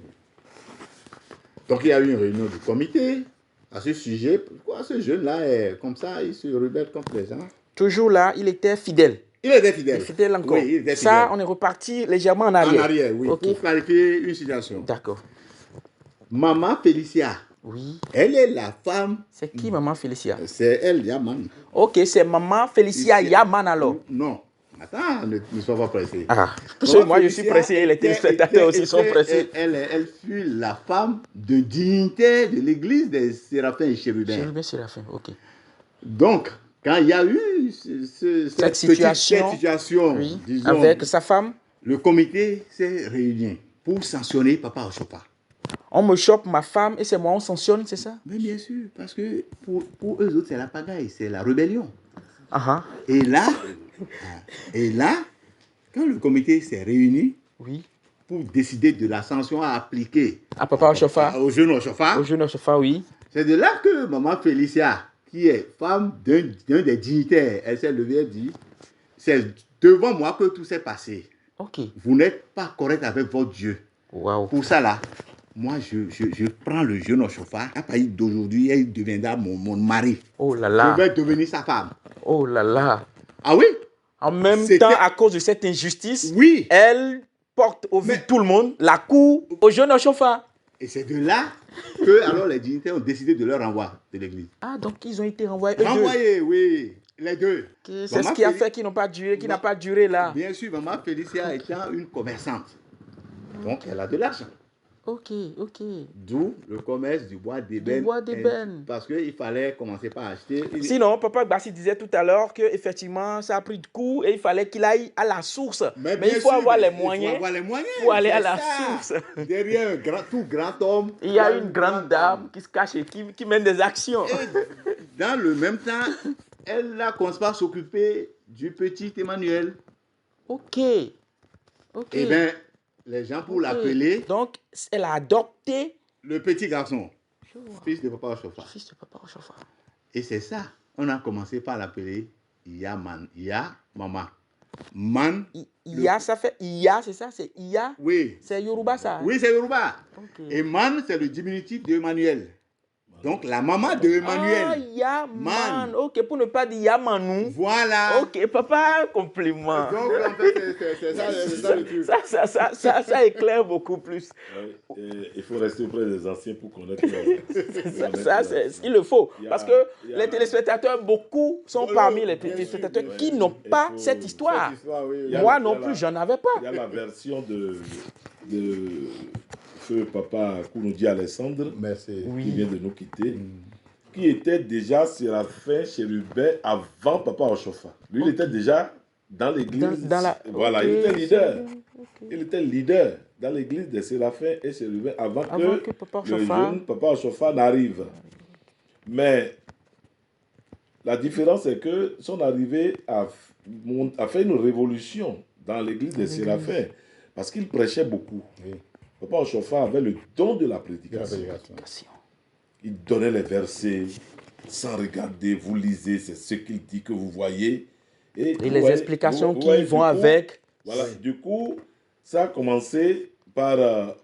Donc, il y a eu une réunion du comité à ce sujet. Pourquoi ce jeune-là est comme ça, il se rebelle contre les gens? Toujours là, il était fidèle. Il était fidèle. Il était fidèle encore. Oui, il était ça, fidèle. on est reparti légèrement en arrière. En arrière, oui. Ok. Pour clarifier une situation. D'accord. Maman Félicia, Oui. elle est la femme. C'est qui maman Félicia? C'est elle, Yaman. Ok, c'est maman Félicia Yaman alors. Non. Attends, ne sois pas pressé. Ah, parce que moi je suis pressé et les téléspectateurs aussi sont pressés. Elle fut la femme de dignité de l'église des Séraphins et Chérubins. Chérubin Séraphin, ok. Donc, quand il y a eu cette situation oui, disons, avec sa femme, le comité s'est réuni pour sanctionner Papa Oshofa. on me chope ma femme et c'est moi on sanctionne, c'est ça? Mais bien sûr, parce que pour eux autres, c'est la pagaille, c'est la rébellion. Ah. Et là, quand le comité s'est réuni Oui. pour décider de la sanction à appliquer À Papa Oshofa. au jeune Oshofa, Au jeune Oshofa, oui. c'est de là que maman Félicia, qui est femme d'un des dignitaires, elle s'est levée et dit, c'est devant moi que tout s'est passé. Ok. Vous n'êtes pas correct avec votre Dieu. Waouh. Pour ça là, moi je prends le jeune Oshofa, à partir d'aujourd'hui, elle deviendra mon mari. Oh là là. Je vais devenir sa femme. Oh là là. Ah oui? En même C'était- temps, à cause de cette injustice, Oui. elle porte au vu de tout le monde la cour au jeune Oshofa. Et c'est de là que alors les dignitaires ont décidé de leur renvoi de l'église. Ah, donc ils ont été renvoyés eux deux. Renvoyés, oui, les deux. C'est ce Maman qui a Féli- fait qu'ils n'ont pas duré, qui n'a pas duré là. Bien sûr, maman Félicia étant une commerçante. Donc elle a de l'argent. Ok. D'où le commerce du bois d'ébène. Du bois d'ébène. Parce qu'il fallait commencer par acheter. Sinon, Papa Gbassi disait tout à l'heure qu'effectivement, ça a pris de coup et il fallait qu'il aille à la source. Mais bien il faut sûr, avoir les il faut moyens avoir les moyens, pour aller à c'est la ça. source. Derrière tout grand homme, Il y a une grande dame qui se cache et qui mène des actions. Et dans le même temps, elle a commencé par s'occuper du petit Emmanuel. Ok. Eh bien, les gens pour l'appeler Donc, elle a adopté le petit garçon, fils de Papa Oshofa. le fils de Papa Oshofa. Et c'est ça, on a commencé par l'appeler Yaman, Ya, Maman. Man, Iya, ça fait Iya, c'est ça? C'est Iya? oui. C'est Yoruba ça? Oui, c'est Yoruba. Ok. Et Man, c'est le diminutif de Emmanuel. Donc, la maman de Emmanuel. Ah, Yaman. Man. Ok, pour ne pas dire Yamanou. Voilà. Ok, papa, compliment. Donc, en fait, c'est ça le truc. Ça éclaire beaucoup plus. Il faut rester auprès des anciens pour connaître Il le faut. Il y a- Parce que il y a- les téléspectateurs, beaucoup sont Oui, parmi les bien téléspectateurs sûr, qui oui. n'ont Il pas faut- cette histoire. Cette histoire, oui, oui. Il y a- Moi il y non a plus, la- j'en avais Il y pas. a la version de feu papa Kounoudi Alessandre, Merci. Oui. qui vient de nous quitter, qui était déjà Séraphin Chérubin avant Papa Oshofa. Lui, il était déjà dans l'église. Dans la- Voilà, Ok, il était leader. ok. Il était leader dans l'église des Séraphins et Chérubins avant que Papa le Oshofa- jeune Papa Oshofa n'arrive. Mais la différence, c'est que son arrivée a fait une révolution dans l'église des Séraphins parce qu'il prêchait beaucoup. Oui. Papa Oshofa avait le don de la prédication. Il donnait les versets sans regarder, vous lisez, c'est ce qu'il dit que vous voyez. Et les explications qui voyez, vont du coup, avec, Voilà, du coup, ça a commencé par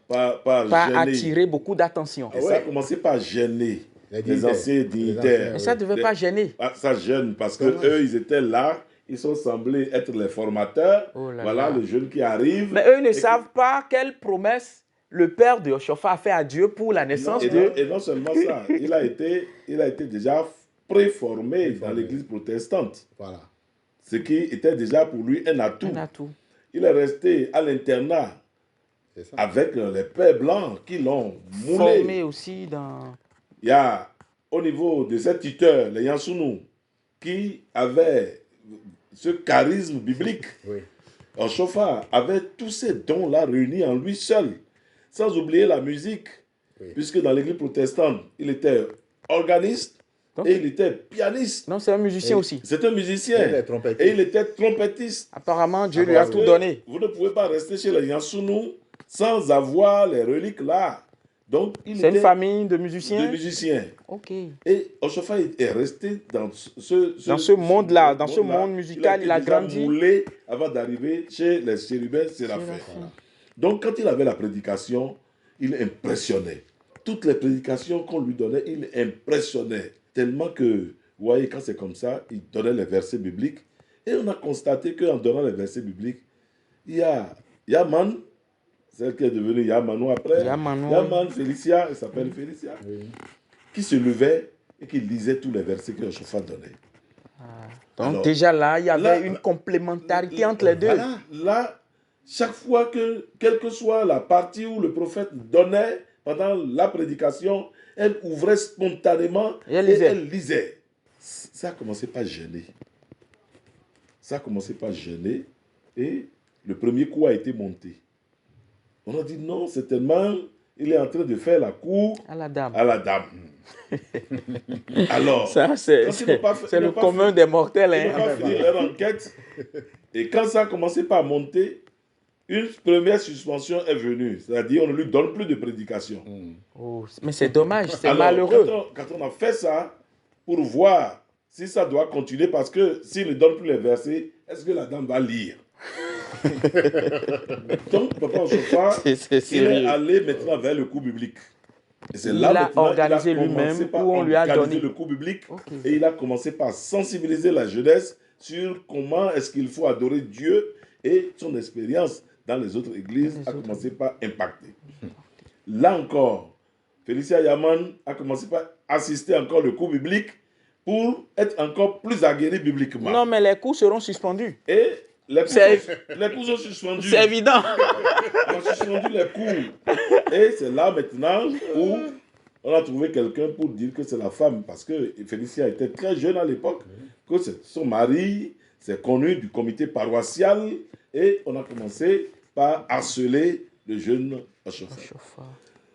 pas gêner. attirer beaucoup d'attention. Et ça a commencé par gêner Les les dignitaires. anciens Les dignitaires. Mais ça ne devait Les- pas gêner. Ah, ça gêne parce que Dommage. eux, ils étaient là, ils sont semblés être les formateurs. Oh là Voilà là. le jeune qui arrive. Mais eux ne Et savent pas quelle promesse le père de Oshofa a fait à Dieu pour la naissance de... Et non seulement ça, il a été déjà préformé dans l'église protestante, Voilà. ce qui était déjà pour lui un atout. Un atout. Il est resté à l'internat C'est ça. avec les pères blancs qui l'ont Formé moulé. aussi dans... Il y a au niveau de ces tuteurs, les Yansounou, qui avaient ce charisme biblique. Oui. Oshofa avait tous ces dons-là réunis en lui seul, sans oublier la musique, Oui. puisque dans l'église protestante, il était organiste Donc- et il était pianiste. Non, c'est un musicien aussi. C'est un musicien. Il est trompettiste. Et il était trompettiste. Apparemment, Dieu Ah, lui a bravo. tout donné. Vous ne pouvez pas rester chez les Yansounou sans avoir les reliques là. Donc, c'est une famille de musiciens. De musiciens. Ok. Et Oshofa est resté dans ce monde-là, dans ce monde musical, il a grandi. Moulé avant d'arriver chez les chérubins séraphins. Voilà. Donc, quand il avait la prédication, il impressionnait. Toutes les prédications qu'on lui donnait, il impressionnait. Tellement que, vous voyez, quand c'est comme ça, il donnait les versets bibliques. Et on a constaté qu'en donnant les versets bibliques, il y a Yaman, celle qui est devenue Yamanou après, Yaman Félicia, elle s'appelle Félicia, qui se levait et qui lisait tous les versets que Oshofa donnait. Donc alors, déjà là, il y avait une complémentarité entre les deux. Là, chaque fois que, quelle que soit la partie où le prophète donnait pendant la prédication, elle ouvrait spontanément et elle lisait. Ça a commencé par gêner. Et le premier coup a été monté. On a dit non, certainement, il est en train de faire la cour à la dame. Alors, ça, c'est le commun des mortels. Ils n'ont pas fini leur enquête. Et quand ça a commencé par monter, une première suspension est venue. C'est-à-dire, on ne lui donne plus de prédication. Oh, mais c'est dommage, c'est malheureux. Quand on a fait ça, pour voir si ça doit continuer, parce que s'il ne donne plus les versets, est-ce que la dame va lire? Donc, Papa Oshofa, il est allé maintenant vers le cours biblique. Et c'est là a organisé lui-même, où on lui a donné le cours biblique. Et il a commencé par sensibiliser la jeunesse sur comment est-ce qu'il faut adorer Dieu, et son expérience dans les autres églises a commencé par impacter. Là encore, Félicia Yaman a commencé par assister encore le cours biblique pour être encore plus aguerri bibliquement. Non, mais les cours seront suspendus. Et les cours sont suspendus. C'est évident. On a suspendu les cours. Et c'est là maintenant où on a trouvé quelqu'un pour dire que c'est la femme, parce que Félicia était très jeune à l'époque, que c'est son mari, c'est connu du comité paroissial, et on a commencé par harceler le jeune Oshofa.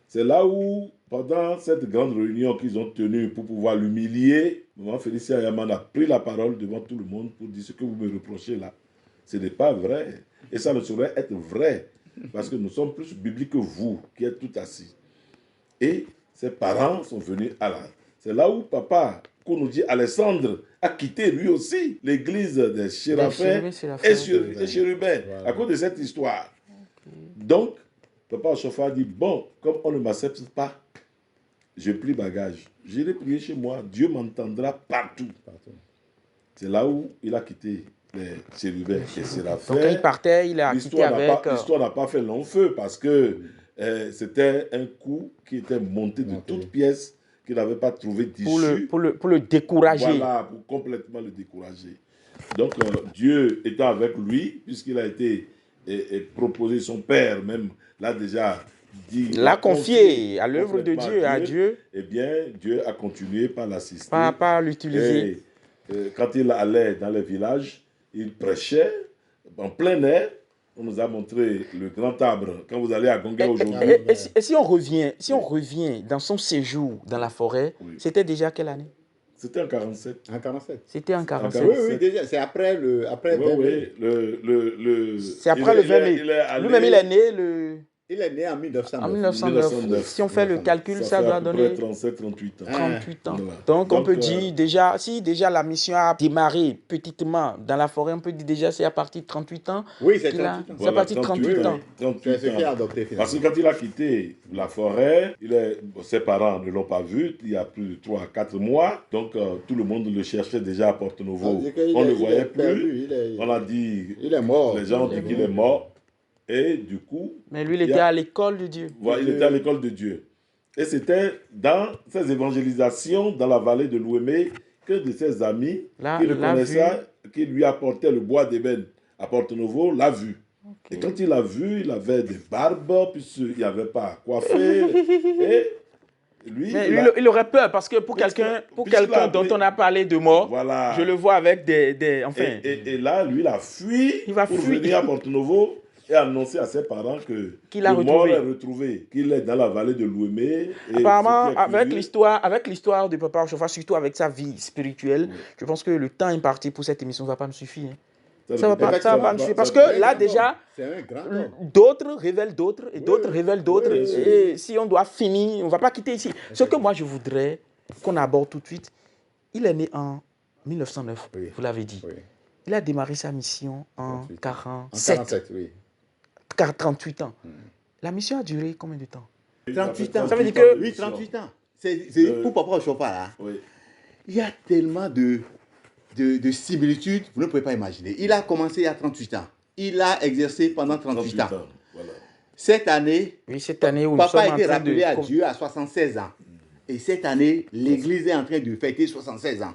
C'est là où, pendant cette grande réunion qu'ils ont tenue pour pouvoir l'humilier, maman Félicia Yaman a pris la parole devant tout le monde pour dire: ce que vous me reprochez là, ce n'est pas vrai. Et ça ne saurait être vrai, parce que nous sommes plus bibliques que vous, qui êtes tout assis. Et ses parents sont venus à la... C'est là où papa, qu'on nous dit, Alexandre, a quitté lui aussi l'église des Séraphins et chérubins, voilà, à cause de cette histoire. Donc, Papa Oshofa dit: bon, comme on ne m'accepte pas, je plie bagage. J'irai prier chez moi, Dieu m'entendra partout. C'est là où il a quitté les chérubins et les séraphins. Donc, il partait, il a quitté avec... L'histoire n'a pas fait long feu, parce que c'était un coup qui était monté de toutes pièces, qu'il n'avait pas trouvé d'issue. Pour le décourager. Voilà, pour complètement le décourager. Donc, Dieu étant avec lui, puisqu'il a été proposé, son père même l'a déjà dit. L'a confié à l'œuvre de Dieu, à Dieu. Eh bien, Dieu a continué par l'assister. Par l'utiliser. Quand il allait dans les villages, il prêchait en plein air. On nous a montré le grand arbre. Quand vous allez à Gonga aujourd'hui. Et si on revient dans son séjour dans la forêt, c'était déjà quelle année? C'était en 47. En 47. C'était en 47. Oui, déjà. C'est après le... C'est après le 20 mai. Lui-même, il est né le... Il est né en 1909. En 1909. Si on fait le calcul, ça doit donner 37, 38 ans. 38 ans. Donc, on peut dire déjà, si déjà la mission a démarré petitement dans la forêt, on peut dire déjà c'est à partir de 38 ans. Oui, c'est 38 ans. C'est à partir de 38 ans. 38 ans. Parce que quand il a quitté la forêt, ses parents ne l'ont pas vu il y a plus de 3 à 4 mois. Donc, tout le monde le cherchait déjà à Porto Novo. On ne le voyait plus. On a dit... Il est mort. Les gens ont dit qu'il est mort. Et du coup... Mais lui, il était à l'école de Dieu. Voilà, il était à l'école de Dieu. Et c'était dans ses évangélisations dans la vallée de l'Ouémé que de ses amis qui le connaissaient, qui lui apportaient le bois d'ébène à Porto Novo, l'a vu. Okay. Et quand il l'a vu, il avait des barbes, puisqu'il n'y avait pas à coiffer. Et lui, il aurait peur, parce que pour quelqu'un dont on a parlé de mort, voilà, je le vois avec des enfin... Et là, lui, il a fui pour venir à Porto Novo et annoncer à ses parents qu'il a retrouvé, qu'il est dans la vallée de l'Ouémé. Apparemment, avec l'histoire de Papa Oshofa, surtout avec sa vie spirituelle, je pense que le temps imparti pour cette émission ne va pas me suffire. Ça va pas me suivre. Parce que là, déjà, c'est un grand homme. d'autres révèlent d'autres, et d'autres révèlent d'autres. Et si on doit finir, on ne va pas quitter ici. Ce que moi, je voudrais qu'on aborde tout de suite, il est né en 1909, vous l'avez dit. Oui. Il a démarré sa mission en 47, oui. 38 ans. La mission a duré combien de temps? 38 ans. Ça veut dire que... Oui, 38 ans. C'est pour Papa Ochofa, là. Oui. Il y a tellement de similitudes, vous ne pouvez pas imaginer. Il a commencé il y a 38 ans. Il a exercé pendant 38 ans. Voilà. Cette année, Oui, cette année où nous Papa sommes a en été train rappelé à de... Dieu à 76 ans. Et cette année, l'Église est en train de fêter 76 ans.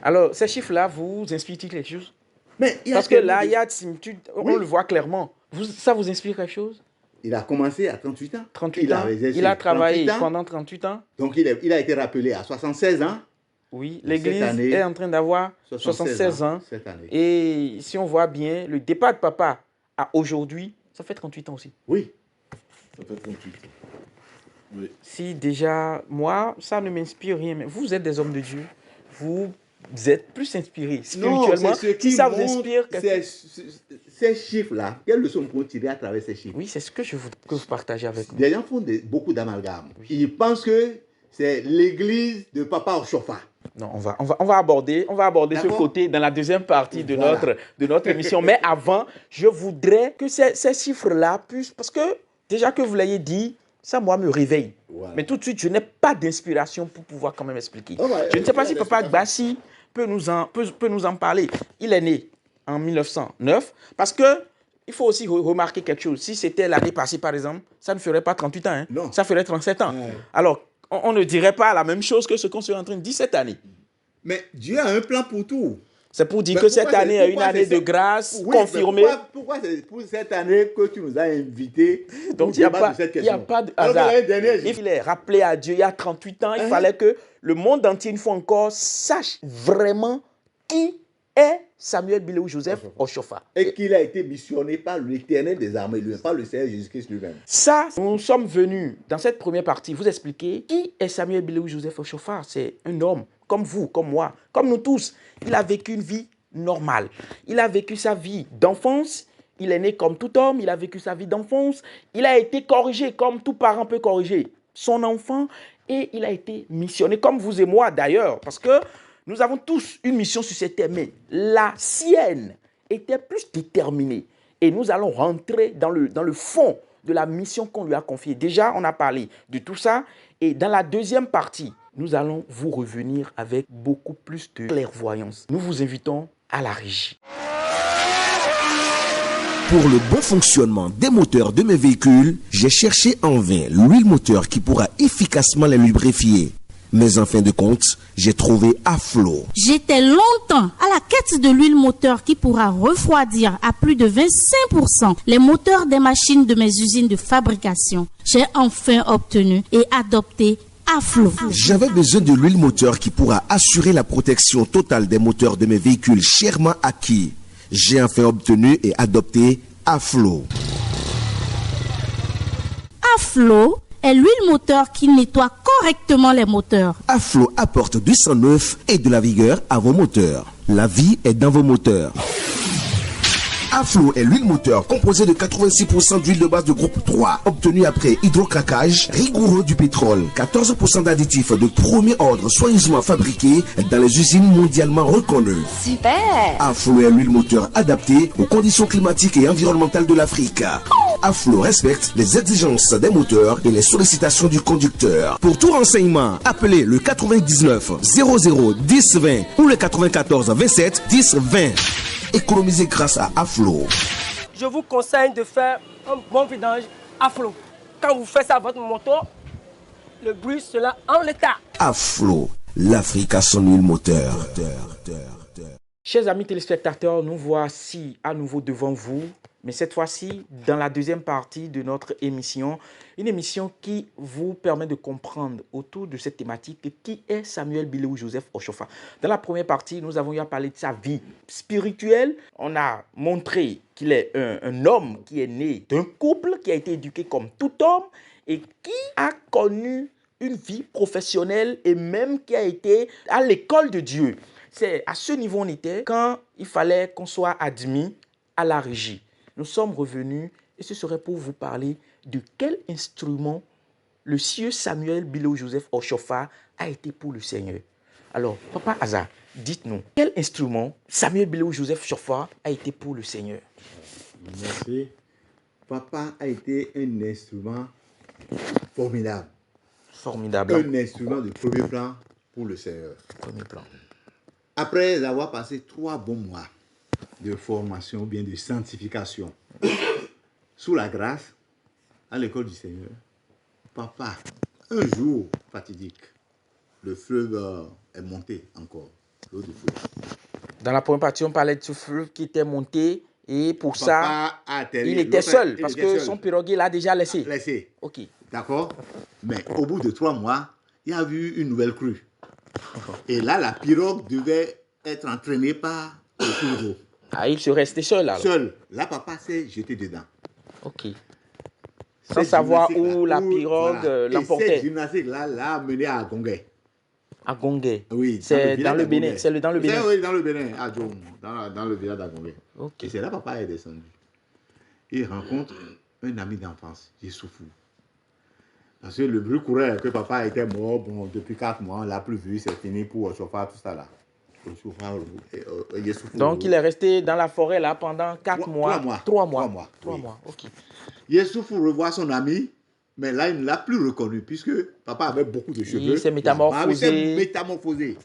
Alors, ces chiffres-là vous inspirent-ils quelque chose? Mais il y a Parce que tellement là, de- il y a de similitudes, on Oui. le voit clairement. Ça vous inspire quelque chose? Il a commencé à 38 ans. 38 ans, exercé il a travaillé 38 ans. pendant 38 ans. Donc il a été rappelé à 76 ans. Oui, Et l'Église cette année, est en train d'avoir 76 ans. Cette année. Et si on voit bien, le départ de papa à aujourd'hui, ça fait 38 ans aussi. Oui. Ça fait 38 ans. Oui. Si déjà, moi, ça ne m'inspire rien, mais vous êtes des hommes de Dieu, vous êtes plus inspirés spirituellement. Non, c'est ce qui Si ça vous montre inspire, ces chiffres-là, quelles leçons nous pouvons tirer à travers ces chiffres? oui, c'est ce que je veux que vous partagez avec nous. Les gens font beaucoup d'amalgames. Ils pensent que c'est l'église de Papa Ochofa. Non, on va aborder ce D'accord. côté dans la deuxième partie de, Voilà. notre émission. Mais avant, je voudrais que ces chiffres-là puissent... Parce que déjà que vous l'ayez dit, ça, moi, me réveille. Voilà. Mais tout de suite, je n'ai pas d'inspiration pour pouvoir quand même expliquer. Oh, ouais, je ne sais pas ouais, si Papa Gbassi peut nous en parler. Il est né en 1909 parce que il faut aussi remarquer quelque chose. Si c'était l'année passée, par exemple, ça ne ferait pas 38 ans. Hein. Non. Ça ferait 37 ans. Ouais. Alors, on ne dirait pas la même chose que ce qu'on serait en train de dire cette année. Mais Dieu a un plan pour tout. C'est pour dire Mais que cette pourquoi année est une année de grâce confirmée. Pourquoi c'est pour cette année que tu nous as invités? Donc, il n'y a pas de hasard. Il est rappelé à Dieu il y a 38 ans. Il fallait que le monde entier, une fois encore, sache vraiment qui est Samuel Biléou Joseph Ochofa. Et qu'il a été missionné par l'Éternel des armées, lui, par le Seigneur Jésus-Christ lui-même. Ça, nous sommes venus dans cette première partie vous expliquer qui est Samuel Biléou Joseph Ochofa. C'est un homme comme vous, comme moi, comme nous tous. Il a vécu une vie normale. Il a vécu sa vie d'enfance. Il est né comme tout homme. Il a vécu sa vie d'enfance. Il a été corrigé comme tout parent peut corriger son enfant. Et il a été missionné comme vous et moi d'ailleurs. Parce que nous avons tous une mission sur cette terre. Mais la sienne était plus déterminée. Et nous allons rentrer dans le fond de la mission qu'on lui a confiée. Déjà, on a parlé de tout ça. Et dans la deuxième partie, nous allons vous revenir avec beaucoup plus de clairvoyance. Nous vous invitons à la régie. Pour le bon fonctionnement des moteurs de mes véhicules, j'ai cherché en vain l'huile moteur qui pourra efficacement les lubrifier. Mais en fin de compte, j'ai trouvé Aflo. J'étais longtemps à la quête de l'huile moteur qui pourra refroidir à plus de 25% les moteurs des machines de mes usines de fabrication. J'ai enfin obtenu et adopté Aflo. J'avais besoin de l'huile moteur qui pourra assurer la protection totale des moteurs de mes véhicules chèrement acquis. J'ai enfin obtenu et adopté Aflo. Aflo est l'huile moteur qui nettoie correctement les moteurs. Aflo apporte du sang neuf et de la vigueur à vos moteurs. La vie est dans vos moteurs. Aflo est l'huile moteur composée de 86% d'huile de base de groupe 3, obtenue après hydrocraquage rigoureux du pétrole. 14% d'additifs de premier ordre soigneusement fabriqués dans les usines mondialement reconnues. Super! Aflo est l'huile moteur adaptée aux conditions climatiques et environnementales de l'Afrique. Aflo respecte les exigences des moteurs et les sollicitations du conducteur. Pour tout renseignement, appelez le 99 00 10 20 ou le 94 27 10 20. Économisez grâce à Aflo. Je vous conseille de faire un bon vidange Aflo. Quand vous faites ça à votre moto, le bruit sera en l'état. Aflo, l'Afrique a son huile moteur. Chers amis téléspectateurs, nous voici à nouveau devant vous, mais cette fois-ci dans la deuxième partie de notre émission, une émission qui vous permet de comprendre autour de cette thématique qui est Samuel Biléou Joseph Ochofa. Dans la première partie, nous avons eu à parler de sa vie spirituelle. On a montré qu'il est un homme qui est né d'un couple, qui a été éduqué comme tout homme et qui a connu une vie professionnelle et même qui a été à l'école de Dieu. C'est à ce niveau on était quand il fallait qu'on soit admis à la régie. Nous sommes revenus et ce serait pour vous parler de quel instrument le sieur Samuel Bilo Joseph Oshofa a été pour le Seigneur. Alors, Papa Aza, dites-nous, quel instrument Samuel Bilo Joseph Oshofa a été pour le Seigneur? Merci. Papa a été un instrument formidable. Formidable. Un instrument de premier plan pour le Seigneur. Premier plan. Après avoir passé 3 bons mois de formation, ou bien de sanctification, sous la grâce, à l'école du Seigneur, Papa, un jour fatidique, le fleuve est monté encore, l'eau du fleuve. Dans la première partie, on parlait de ce fleuve qui était monté et pour Papa ça, a atterri. il était seul parce était que seul. son pirogue l'a déjà laissé. Laissé. Ok. D'accord? Mais au bout de 3 mois, il y a eu une nouvelle crue. Et là, la pirogue devait être entraînée par le cours d'eau. Ah, il se restait seul alors. Seul. Là, papa s'est jeté dedans. Ok. Sans savoir où la pirogue l'emportait. Et cette gymnastique-là l'a amené à Gongé. À Gongé. Oui. C'est dans le Bénin. C'est dans le Bénin. Oui, dans le Bénin, à Djom, dans le village d'Agongé. Ok. Et c'est là que papa est descendu. Il rencontre un ami d'enfance, Yessoufou. Parce que le bruit courait que papa était mort, bon, depuis 4 mois, on ne l'a plus vu, c'est fini pour Oshofa, tout ça là. Donc il est resté dans la forêt là pendant 4 mois. 3 mois. 3 mois, ok. Yessoufou revoit son ami, mais là il ne l'a plus reconnu puisque papa avait beaucoup de cheveux. Il s'est métamorphosé.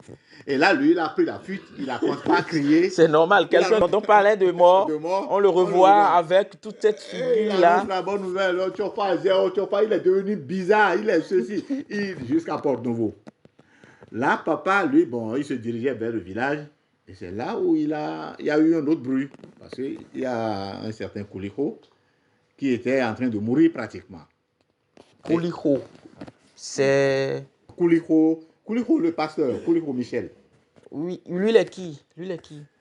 Et là, lui, il a pris la fuite, il a commencé à crier. C'est normal, quelqu'un dont on parlait de mort, on le revoit avec toute cette figure là. La bonne nouvelle, Oshofa, il est devenu bizarre, il est ceci, jusqu'à Port-Nouveau. Là, papa, lui, bon, il se dirigeait vers le village. Et c'est là où il y a eu un autre bruit. Parce qu'il y a un certain Kouliko qui était en train de mourir pratiquement. Kouliko, c'est... Kouliko, le pasteur, Kouliko Michel. Oui, lui, il est qui?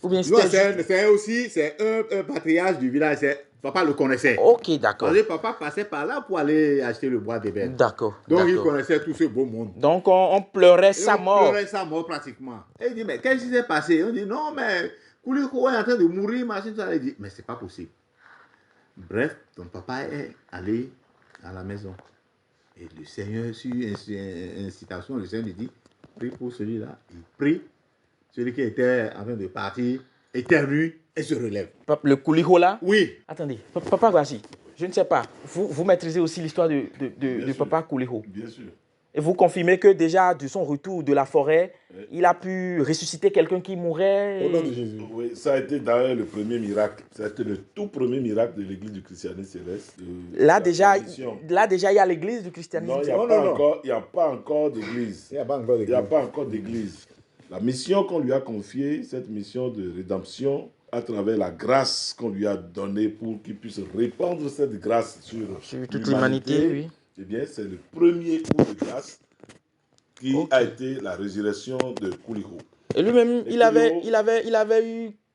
Ou bien c'est un patriarche du village. Papa le connaissait. Ok, d'accord. Parce que papa passait par là pour aller acheter le bois d'ébène. D'accord. Donc il connaissait tout ce beau monde. Donc on pleurait sa mort. On pleurait sa mort pratiquement. Et il dit, mais qu'est-ce qui s'est passé? On dit, non, mais Kouliko est en train de mourir, machin, ça. Il dit, mais c'est pas possible. Bref, ton papa est allé à la maison. Et le Seigneur, sur incitation, le Seigneur lui dit, prie pour celui-là. Il prie. Celui qui était en train de partir éternue et se relève. Le Kouliko là? Oui. Attendez, papa voici. Je ne sais pas. Vous maîtrisez aussi l'histoire de papa Kouliko. Bien sûr. Et vous confirmez que déjà, de son retour de la forêt, il a pu ressusciter quelqu'un qui mourait. Au nom de Jésus. Oui, ça a été d'ailleurs le premier miracle. Ça a été le tout premier miracle de l'église du christianisme céleste. Là déjà, il y a l'église du christianisme. Non, il n'y a pas encore d'église. Il n'y a pas encore d'église. La mission qu'on lui a confiée, cette mission de rédemption, à travers la grâce qu'on lui a donnée pour qu'il puisse répandre cette grâce sur toute l'humanité, oui. Eh bien, c'est le premier coup de grâce qui a été la résurrection de Kouliko. Et lui-même,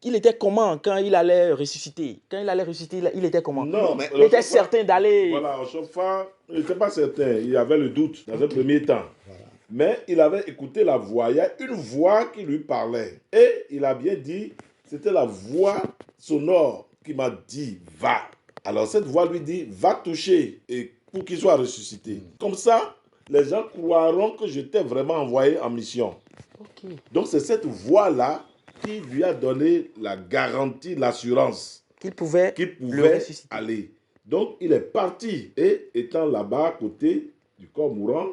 il était comment quand il allait ressusciter? Quand il allait ressusciter, il était comment? Non, mais il était certain d'aller... Voilà, Oshofa, il n'était pas certain. Il avait le doute dans un premier temps. Voilà. Mais il avait écouté la voix. Il y a une voix qui lui parlait. Et il a bien dit, c'était la voix sonore qui m'a dit, va. Alors cette voix lui dit, va toucher et pour qu'il soit ressuscité. Comme ça, les gens croiront que j'étais vraiment envoyé en mission. Okay. Donc c'est cette voix-là qui lui a donné la garantie, l'assurance qu'il pouvait aller. Donc il est parti et étant là-bas à côté du corps mourant,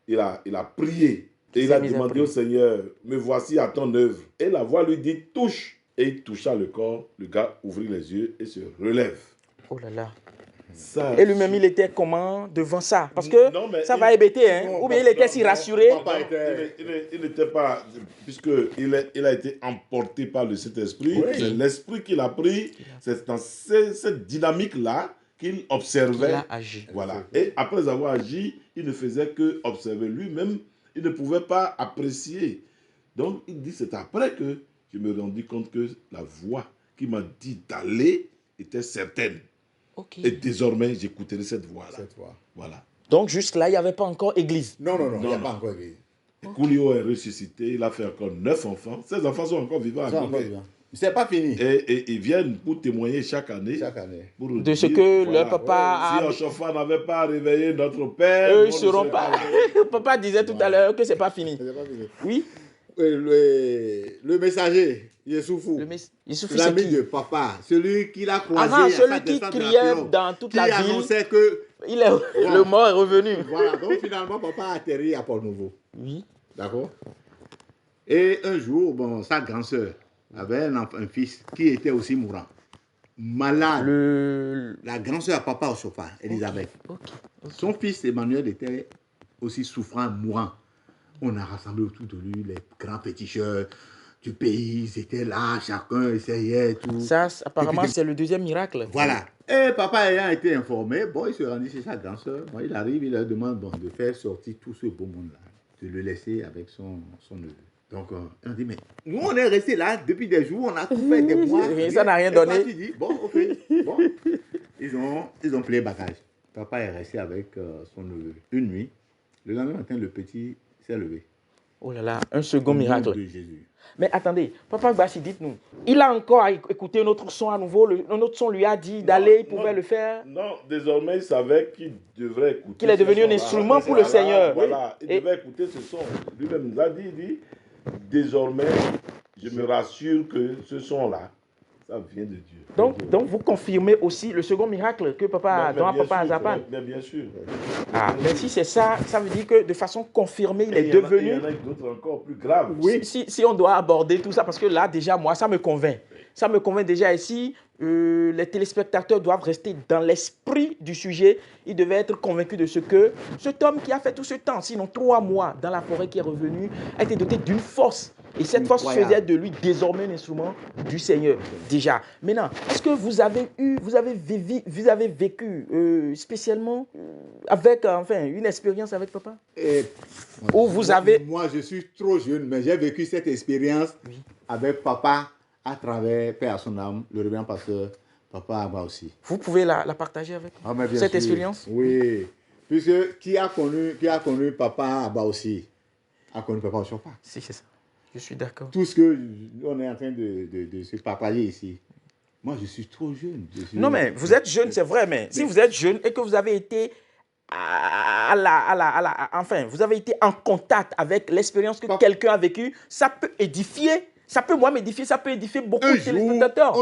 il a prié et il a demandé au Seigneur, me voici à ton œuvre. Et la voix lui dit, touche. Et il toucha le corps, le gars ouvrit les yeux et se relève. Oh là là. Ça, et lui-même, il était comment devant ça? Parce que ça va hébéter, hein? Ou bien il était si rassuré? Il n'était pas, puisqu'il a été emporté par le Saint-Esprit. Oui. C'est l'Esprit qu'il a pris. C'est dans cette dynamique-là qu'il observait. Il a agi. Voilà. Et après avoir agi, il ne faisait que observer lui-même. Il ne pouvait pas apprécier. Donc, il dit, c'est après que je me rendis compte que la voix qui m'a dit d'aller était certaine. Okay. Et désormais, j'écouterai cette voix-là. Cette voix. Voilà. Donc, jusque là, il n'y avait pas encore église. Non, il n'y a pas encore église. Coolio est ressuscité, il a fait encore 9 enfants. Ces enfants sont encore vivants. C'est pas fini. Et ils viennent pour témoigner chaque année. Pour De dire, ce que voilà, leur papa si a... Oshofa n'avait pas réveillé notre père, Eux, ils on ne seront serait pas... là. Papa disait tout à l'heure que c'est pas fini. Oui. Le messager, Yessoufou, Youssoufou, c'est l'ami qui? de papa, celui qui l'a croisé, à Celui sa qui descente de la criait pirogue, dans toute la qui ville. annonçait que Le mort est revenu. voilà, donc finalement papa a atterri à Port-Nouveau. Oui. D'accord. Et un jour, sa grand-sœur avait un fils qui était aussi mourant, malade. La grand-sœur à papa au chauffard, Elisabeth. Okay. Son fils Emmanuel était aussi souffrant, mourant. On a rassemblé autour de lui les grands féticheurs du pays, ils étaient là, chacun essayait tout. Ça, apparemment, c'est le deuxième miracle. Voilà. Et papa ayant été informé, il se rendit chez sa grand-sœur. Il arrive, il leur demande de faire sortir tout ce beau monde-là, de le laisser avec son neveu. Donc, on dit, mais nous, on est restés là depuis des jours, on a tout fait des mois. Ça n'a rien donné. Il dit, ok. Ils ont plié bagage. Papa est resté avec son neveu une nuit. Le lendemain matin, le petit s'est levé. Oh là là, un second miracle. De Jésus. Mais attendez, Papa Gbassi, dites-nous, il a encore écouté notre son à nouveau, notre son lui a dit d'aller, il pouvait le faire. Non, désormais, il savait qu'il devrait écouter. Qu'il est devenu un instrument pour le Seigneur. Voilà, il devait écouter ce son. Lui-même nous a dit, désormais, je me rassure que ce son-là, ça vient de Dieu. Donc vous confirmez aussi le second miracle que Papa a Zapan. Bien sûr. Ah, mais si c'est ça, ça veut dire que de façon confirmée, il est devenu... Il y en a d'autres encore plus graves. Oui, si on doit aborder tout ça, parce que là, déjà, moi, ça me convainc. Ça me convainc déjà ici. Les téléspectateurs doivent rester dans l'esprit du sujet. Ils devaient être convaincus de ce que cet homme qui a fait tout ce temps, sinon 3 mois dans la forêt qui est revenu, a été doté d'une force. Et cette force faisait de lui désormais un instrument du Seigneur. Déjà. Maintenant, est-ce que vous avez vécu spécialement avec une expérience avec papa? Moi, je suis trop jeune, mais j'ai vécu cette expérience avec papa à travers, paix à son âme, le révérend pasteur, papa Abba aussi. Vous pouvez la partager avec cette expérience? Oui. Puisque qui a connu papa Abba aussi, a connu papa au chauffard. Si, c'est ça. Je suis d'accord. Tout ce qu'on est en train de se partager ici. Moi, je suis trop jeune. Non, mais vous êtes jeune, c'est vrai, mais si vous êtes jeune et que vous avez été vous avez été en contact avec l'expérience que quelqu'un a vécue, ça peut édifier. Ça peut moi m'édifier, ça peut édifier beaucoup de téléspectateurs.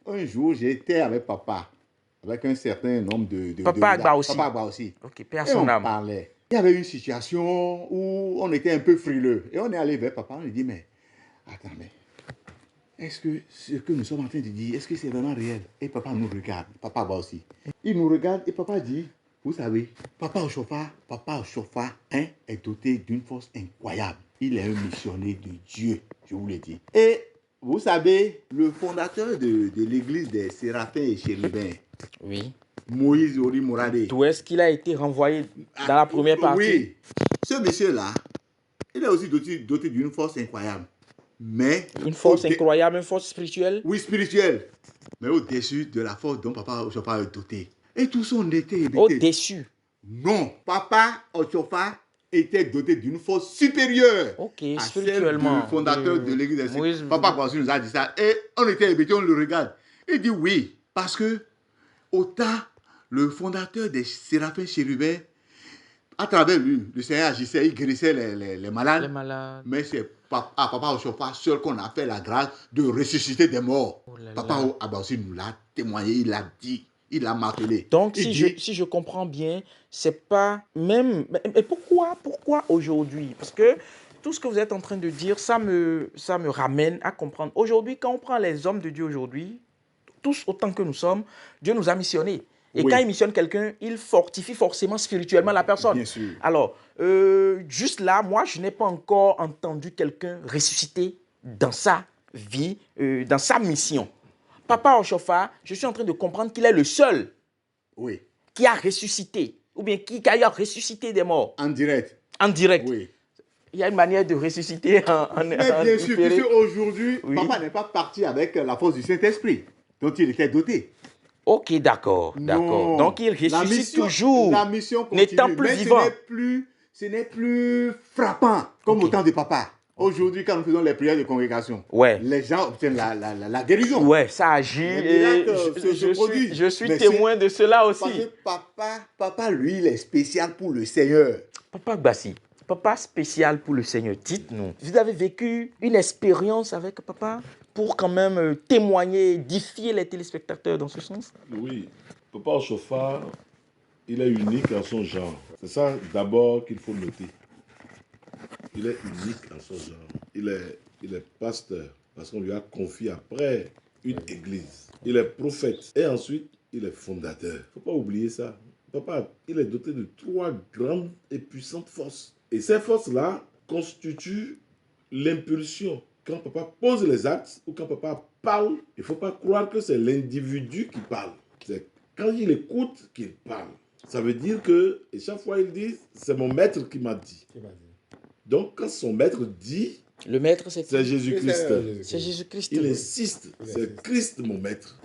Un jour, j'étais avec papa, avec un certain nombre de Papa Agba aussi. Papa Agba aussi. Ok, paix à son âme. Parlait. Il y avait une situation où on était un peu frileux. Et on est allé vers papa, on lui dit, mais attends, mais est-ce que ce que nous sommes en train de dire, est-ce que c'est vraiment réel? Et papa nous regarde, papa Agba aussi. Il nous regarde et papa dit, vous savez, papa au chauffard, est doté d'une force incroyable. Il est un missionnaire de Dieu, je vous l'ai dit. Et vous savez, le fondateur de l'église des Séraphins et Chérubins, oui. Moïse Ori Moradé. D'où est-ce qu'il a été renvoyé dans la première partie? Oui, ce monsieur-là, il est aussi doté d'une force incroyable. Mais une force incroyable, une force spirituelle? Oui, spirituelle. Mais au-dessus de la force dont papa Ochofa est doté. Et tout son était hébété. Au-dessus? Non, papa Ochofa était doté d'une force supérieure à spirituellement. Celle du fondateur de l'église des Séraphins. Papa Kwasi nous a dit ça. Et on était hébété, on le regarde. Il dit oui, parce que autant le fondateur des Séraphins Chérubins, à travers lui, le Seigneur agissait, il guérissait les malades. Les malades. Mais c'est Papa Ochofa seul qu'on a fait la grâce de ressusciter des morts. Papa Abba aussi nous l'a témoigné, il l'a dit, il l'a martelé. Donc, si je comprends bien, c'est pas même... Mais pourquoi aujourd'hui? Parce que tout ce que vous êtes en train de dire, ça me ramène à comprendre. Aujourd'hui, quand on prend les hommes de Dieu aujourd'hui, tous autant que nous sommes, Dieu nous a missionnés. Et quand il missionne quelqu'un, il fortifie forcément spirituellement la personne. Bien sûr. Alors, juste là, moi, je n'ai pas encore entendu quelqu'un ressusciter dans sa vie, dans sa mission. Papa Ochofa, je suis en train de comprendre qu'il est le seul qui a ressuscité, ou bien qui a ressuscité des morts. En direct. En direct. Oui. Il y a une manière de ressusciter Mais bien sûr, puisque aujourd'hui, papa n'est pas parti avec la force du Saint-Esprit dont il était doté. Ok, d'accord. Donc il ressuscite toujours, la mission continue, n'étant plus vivant. ce n'est plus frappant comme au temps de papa. Aujourd'hui, quand nous faisons les prières de congrégation, les gens obtiennent la guérison. Ouais, ça agit et je suis témoin de cela aussi. Parce que papa, lui, il est spécial pour le Seigneur. Papa Gbassi, papa spécial pour le Seigneur, dites-nous, vous avez vécu une expérience avec papa pour quand même témoigner, édifier les téléspectateurs dans ce sens? Oui, Papa Oshofa, il est unique en son genre. C'est ça d'abord qu'il faut noter. Il est unique en son genre. Il est pasteur parce qu'on lui a confié après une église. Il est prophète et ensuite il est fondateur. Il ne faut pas oublier ça. Papa, il est doté de 3 grandes et puissantes forces. Et ces forces-là constituent l'impulsion. Quand papa pose les actes ou quand papa parle, il ne faut pas croire que c'est l'individu qui parle. C'est quand il écoute qu'il parle. Ça veut dire que, et chaque fois il dit, c'est mon maître qui m'a dit. Donc, quand son maître dit, le maître, c'est Jésus-Christ. C'est Jésus-Christ. Il insiste, c'est Christ mon maître.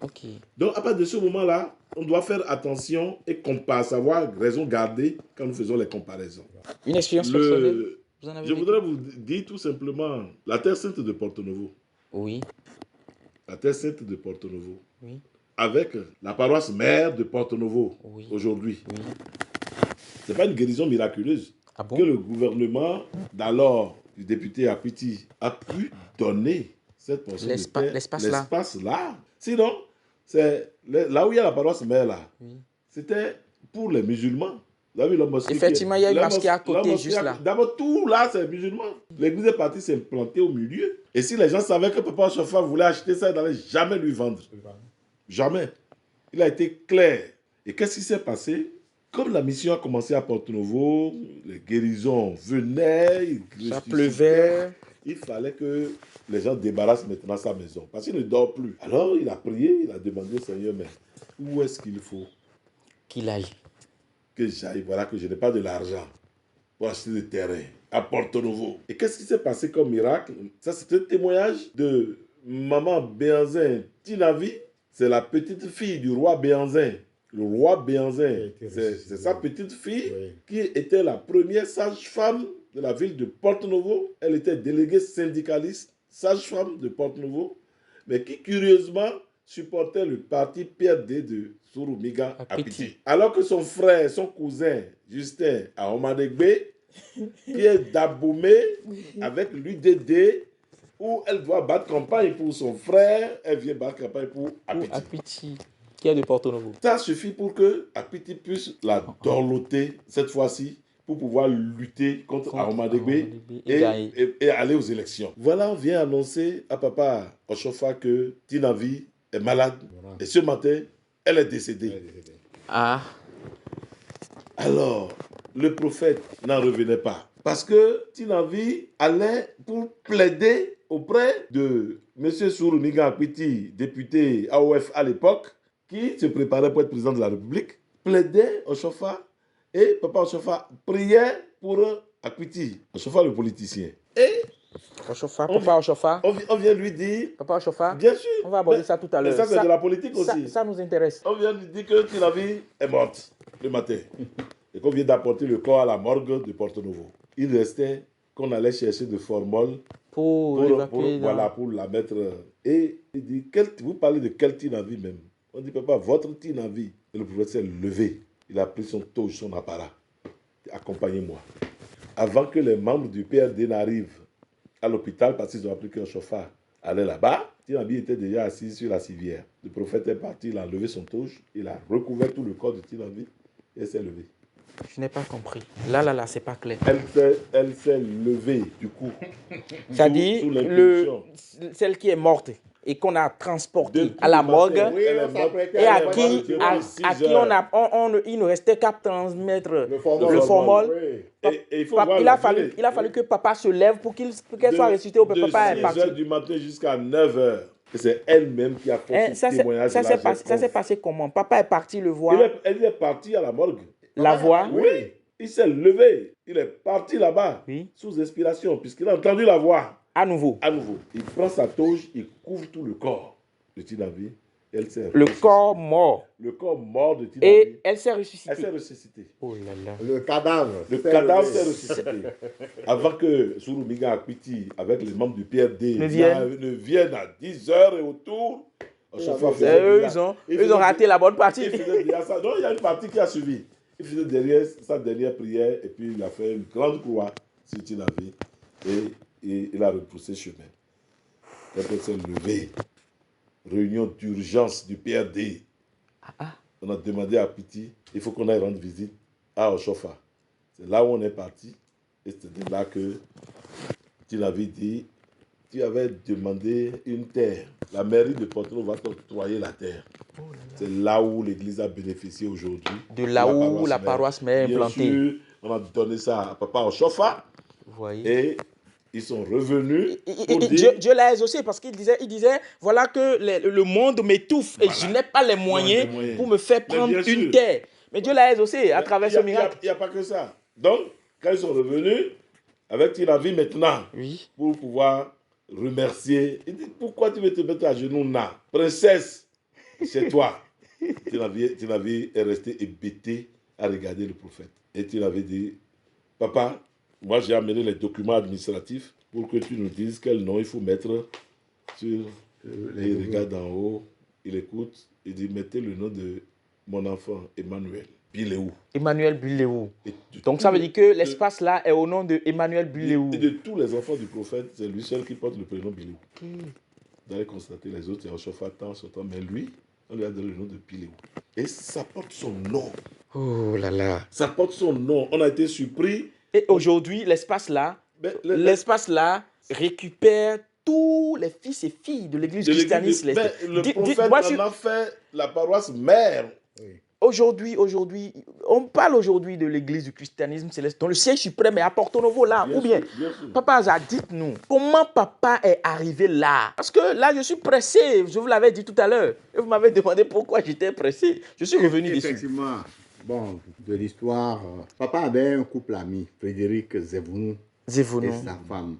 Ok. Donc, à partir de ce moment-là, on doit faire attention et savoir raison garder quand nous faisons les comparaisons. Une expérience personnelle. Je voudrais vous dire tout simplement la Terre Sainte de Porto-Novo. Oui. La Terre Sainte de Porto-Novo. Oui. Avec la paroisse mère de Porto-Novo aujourd'hui. Oui. Ce n'est pas une guérison miraculeuse. Ah bon? Que le gouvernement d'alors, du député Apiti, a pu donner cette portion de terre, l'espace-là. Sinon, c'est là où il y a la paroisse mère, là, c'était pour les musulmans. Vous avez vu la mosquée? Effectivement, il y a une mosquée à côté, juste là. D'abord, tout là, c'est musulman. L'église est partie s'implanter au milieu. Et si les gens savaient que Papa Oshofa voulait acheter ça, il n'allait jamais lui vendre. Jamais. Il a été clair. Et qu'est-ce qui s'est passé? Comme la mission a commencé à Porto-Novo, les guérisons venaient, ça pleuvait. Il fallait que les gens débarrassent maintenant sa maison, parce qu'il ne dort plus. Alors il a prié, il a demandé au Seigneur, mais où est-ce qu'il faut qu'il aille? Que j'aille, voilà que je n'ai pas de l'argent pour acheter des terrains à Porto-Novo. Et qu'est-ce qui s'est passé comme miracle? Ça, c'est un témoignage de maman Béanzin Tinavi. C'est la petite fille du roi Béanzin. Le roi Béanzin, c'est sa petite fille qui était la première sage-femme de la ville de Porto-Novo. Elle était déléguée syndicaliste, sage-femme de Porto-Novo, mais qui curieusement supportait le parti PRD de Surumiga Apiti. Alors que son frère, son cousin, Justin Ahomadegbe, qui est d'Aboumé avec l'UDD, où elle doit battre campagne pour son frère, elle vient battre campagne pour Apiti. Qui est de Porto-Novo. Ça suffit pour que Apiti puisse la dorloter cette fois-ci pour pouvoir lutter contre Ahomadegbe et aller aux élections. Voilà, on vient annoncer à Papa Oshofa que Tinavi est malade. Et ce matin, elle est décédée. Ah. Alors, le prophète n'en revenait pas. Parce que Tinavi allait pour plaider auprès de M. Surumiga Apiti, député AOF à l'époque, qui se préparait pour être président de la République, plaidait Oshofa et Papa Oshofa priait pour Apiti, Oshofa le politicien. Et Papa Oshofa. On vient lui dire... Papa Oshofa. Bien sûr. On va aborder ça tout à l'heure. Ça, c'est de la politique aussi. Ça nous intéresse. On vient lui dire que Tinavi est morte le matin. Et qu'on vient d'apporter le corps à la morgue de Porto-Novo. Il restait qu'on allait chercher de formol pour la mettre. Et il dit, vous parlez de quel Tinavi même? On dit, papa, votre Tinavi. Et le prophète s'est levé. Il a pris son touche, son apparat. Accompagnez-moi. Avant que les membres du PRD n'arrivent à l'hôpital, parce qu'ils ont appris qu'un chauffeur allait là-bas, Tinavi était déjà assis sur la civière. Le prophète est parti, il a levé son touche, il a recouvert tout le corps de Tinavi et s'est levé. Je n'ai pas compris. Là, c'est pas clair. Elle s'est levée, du coup. C'est-à-dire, celle qui est morte et qu'on a transporté à la morgue, et à qui il ne restait qu'à transmettre le formol. Il a fallu que papa se lève pour qu'elle soit ressuscitée au papa est parti. De 6h du matin jusqu'à 9h. C'est elle-même qui a fait ce témoignage. Ça s'est passé comment? Papa est parti le voir. Elle est partie à la morgue. La voir? Oui. Il s'est levé. Il est parti là-bas sous inspiration puisqu'il a entendu la voix. À nouveau. Il prend sa toge, il couvre tout le corps de Tinavi Elle s'est Le ressuscitée. corps mort. Le corps mort de Tina Et Vie. elle s'est ressuscitée. Elle s'est ressuscitée. Oh là là. Le cadavre. Le cadavre s'est ressuscité. Avant que Souroumiga Akwiti, avec les membres du PRD, Ne viennent à 10h et autour. Ils ont raté la bonne partie. Il faisait derrière ça. Donc, il y a une partie qui a suivi. Il faisait derrière sa dernière prière et puis il a fait une grande croix sur Tina Vie et il a repoussé chemin. Quand elle s'est levée, réunion d'urgence du PRD. On a demandé à Piti, il faut qu'on aille rendre visite à Oshofa. C'est là où on est parti. Et c'était là que tu l'avais dit, tu avais demandé une terre. La mairie de Porto va t'octroyer la terre. C'est là où l'église a bénéficié aujourd'hui. De là où la paroisse mère est implantée. Bien sûr, on a donné ça à Papa Oshofa. Vous voyez. Et ils sont revenus. Pour dire... Dieu l'a exaucé parce qu'il disait, voilà que le monde m'étouffe et je n'ai pas les moyens pour me faire prendre une terre. Mais Dieu l'a exaucé à travers ce miracle. Il n'y a pas que ça. Donc, quand ils sont revenus, avec Tina Vie maintenant, pour pouvoir remercier, il dit, pourquoi tu veux te mettre à genoux là? Princesse, c'est toi. Tina Vie est restée hébétée à regarder le prophète. Et Tina Vie dit, papa, moi, j'ai amené les documents administratifs pour que tu nous dises quel nom il faut mettre sur les regards d'en haut. Il écoute, il dit, mettez le nom de mon enfant, Emmanuel Biléou. Emmanuel Biléou. Donc, ça veut dire que l'espace là est au nom de Emmanuel Biléou. Et de tous les enfants du prophète, c'est lui seul qui porte le prénom Biléou. Vous allez constater, les autres, c'est Oshofa, tant, mais lui, on lui a donné le nom de Biléou. Et ça porte son nom. Oh là là. Ça porte son nom. On a été surpris. Et aujourd'hui, l'espace là récupère tous les fils et filles de l'église christianiste. Le prophète en a fait la paroisse mère. Oui. Aujourd'hui, on parle aujourd'hui de l'église du christianisme céleste, dont le siège suprême est à Porto Novo là. Ou bien, Papa Azar, dites-nous, comment papa est arrivé là? Parce que là, je suis pressé, je vous l'avais dit tout à l'heure. Et vous m'avez demandé pourquoi j'étais pressé. Je suis revenu dessus. Effectivement. Bon, de l'histoire, papa avait un couple ami, Frédéric Zevounou. Et sa femme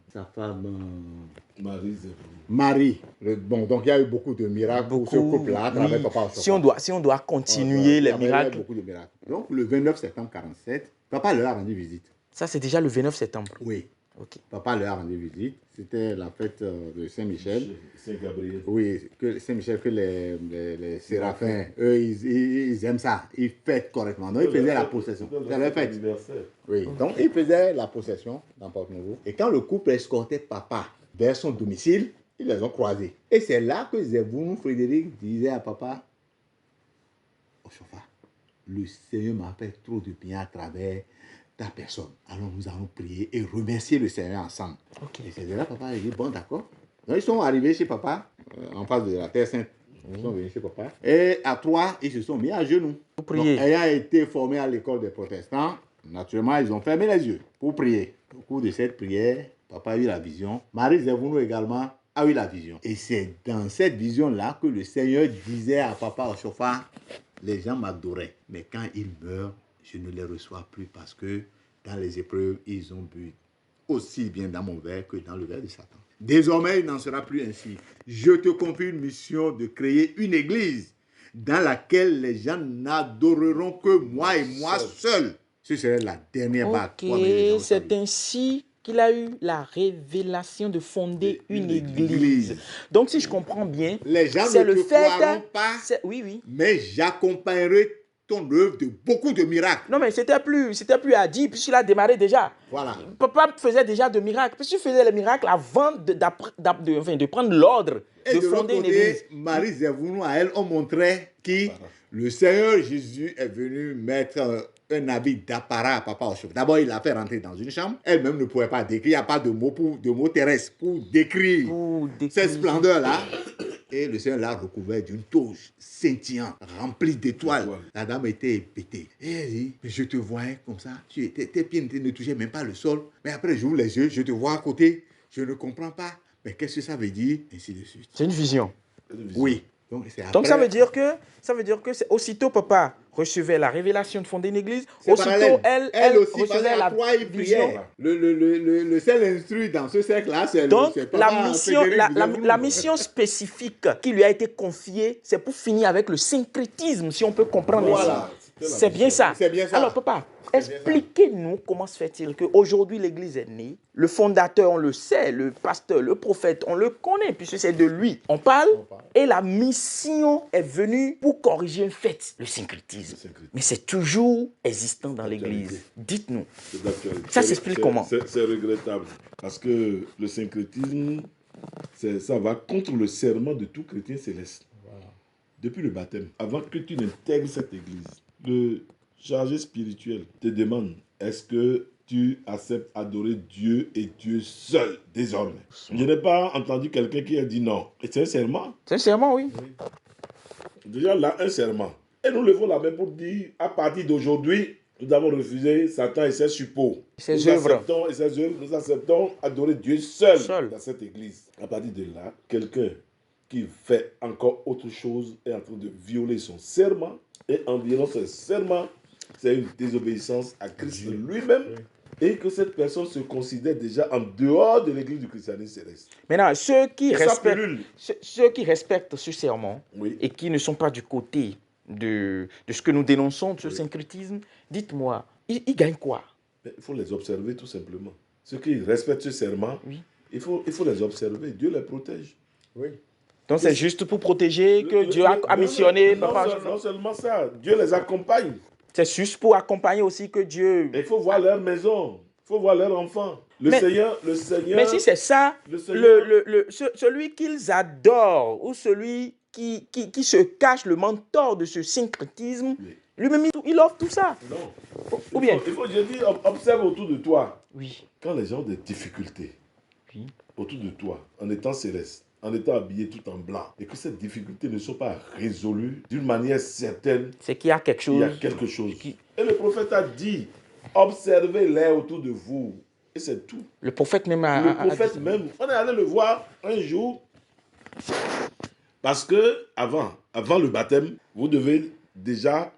Marie Zevounou. Marie. Donc il y a eu beaucoup de miracles pour ce couple-là à travers papa. Si on doit continuer les miracles. Il y a beaucoup de miracles. Donc le 29 septembre 1947, papa leur a rendu visite. Ça, c'est déjà le 29 septembre. Oui. Okay. Papa leur a rendu visite. C'était la fête de Saint-Michel. Saint-Gabriel. Oui, que Saint-Michel, que les séraphins, eux, ils aiment ça. Ils fêtent correctement. Donc, ils faisaient la possession. C'est leur fête. Oui, donc ils faisaient la possession dans Porto-Novo. Et quand le couple escortait papa vers son domicile, ils les ont croisés. Et c'est là que Zevounou Frédéric disait à papa, Oshofa, le Seigneur m'a fait trop de bien à travers ta personne. Alors nous allons prier et remercier le Seigneur ensemble. Okay. Et c'est là papa a dit, bon d'accord. Donc ils sont arrivés chez papa, en face de la Terre Sainte. Ils sont venus chez papa. Et à 3, ils se sont mis à genoux. Pour prier. Donc, ayant été formés à l'école des protestants, naturellement, ils ont fermé les yeux pour prier. Au cours de cette prière, papa a eu la vision. Marie Zevounou également a eu la vision. Et c'est dans cette vision-là que le Seigneur disait à papa Oshofa, les gens m'adoraient, mais quand ils meurent, je ne les reçois plus parce que dans les épreuves, ils ont bu aussi bien dans mon verre que dans le verre de Satan. Désormais, il n'en sera plus ainsi. Je te confie une mission de créer une église dans laquelle les gens n'adoreront que moi et moi seul. Ce serait la dernière vague. Ok, c'est ainsi qu'il a eu la révélation de fonder une église. Donc, si je comprends bien, les gens ne te croiront pas, oui. Mais j'accompagnerai ton œuvre de beaucoup de miracles. Non, mais c'était plus à dire, puisqu'il a démarré déjà. Voilà. Papa faisait déjà de miracles, puisqu'il faisait les miracles avant de prendre l'ordre de fonder une église. Marie Zevounou, à elle, on montrait que le Seigneur Jésus est venu mettre un habit d'apparat à papa Oshofa. D'abord, il l'a fait rentrer dans une chambre. Elle-même ne pouvait pas décrire. Il n'y a pas de mots terrestres pour décrire cette splendeur-là. Et le Seigneur l'a recouvert d'une toge scintillante, remplie d'étoiles. La dame était pétée. Et elle dit, je te voyais comme ça. Tes pieds ne touchaient même pas le sol. Mais après, j'ouvre les yeux, je te vois à côté. Je ne comprends pas. Mais qu'est-ce que ça veut dire? Ainsi de suite. C'est une vision. Oui. Donc ça veut dire que c'est aussitôt papa recevait la révélation de fonder une église, c'est aussitôt parallèle. elle aussi, recevait la vision. Le seul instruit dans ce cercle-là, c'est Donc c'est la papa mission, Frédéric la mission spécifique qui lui a été confiée, c'est pour finir avec le syncrétisme, si on peut comprendre Voilà. ainsi. C'est bien ça. C'est bien ça. Alors papa, expliquez-nous comment se fait-il qu'aujourd'hui l'église est née. Le fondateur, on le sait, le pasteur, le prophète, on le connaît puisque c'est de lui. On parle. Et la mission est venue pour corriger un fait, le syncrétisme. Mais c'est toujours existant dans l'église. Dites-nous. Ça s'explique comment? C'est regrettable parce que le syncrétisme, ça va contre le serment de tout chrétien céleste. Depuis le baptême, avant que tu n'intègres cette église, le chargé spirituel te demande, est-ce que tu acceptes adorer Dieu et Dieu seul désormais? Je n'ai pas entendu quelqu'un qui a dit non. Et c'est un serment. C'est un serment, oui. Déjà là, un serment. Et nous levons la main pour dire, à partir d'aujourd'hui, nous avons refusé Satan et ses suppôts. Ses œuvres. Nous acceptons adorer Dieu seul dans cette église. À partir de là, quelqu'un qui fait encore autre chose est en train de violer son serment. Et en violant ce serment, c'est une désobéissance à Christ lui-même. Et que cette personne se considère déjà en dehors de l'église du christianisme céleste. Maintenant, ceux qui respectent ce serment et qui ne sont pas du côté de ce que nous dénonçons, de ce syncrétisme, dites-moi, ils gagnent quoi? Il faut les observer tout simplement. Ceux qui respectent ce serment, il faut les observer. Dieu les protège. Oui. Donc c'est juste pour protéger que Dieu a missionné. Non seulement ça, Dieu les accompagne. C'est juste pour accompagner aussi que Dieu... Il faut voir leur maison, il faut voir leurs enfants. Le Seigneur... Mais si c'est ça, celui qu'ils adorent ou celui qui se cache, le mentor de ce syncrétisme, lui-même, il offre tout ça. Non. Ou bien... Je dis, observe autour de toi. Oui. Quand les gens ont des difficultés autour de toi, en étant céleste, en étant habillés tout en blanc, et que ces difficultés ne sont pas résolues d'une manière certaine, c'est qu'il y a quelque chose. Il y a quelque chose. Et le prophète a dit, observez-les autour de vous. Et c'est tout. Le prophète même on est allé le voir un jour, parce que avant le baptême, vous devez déjà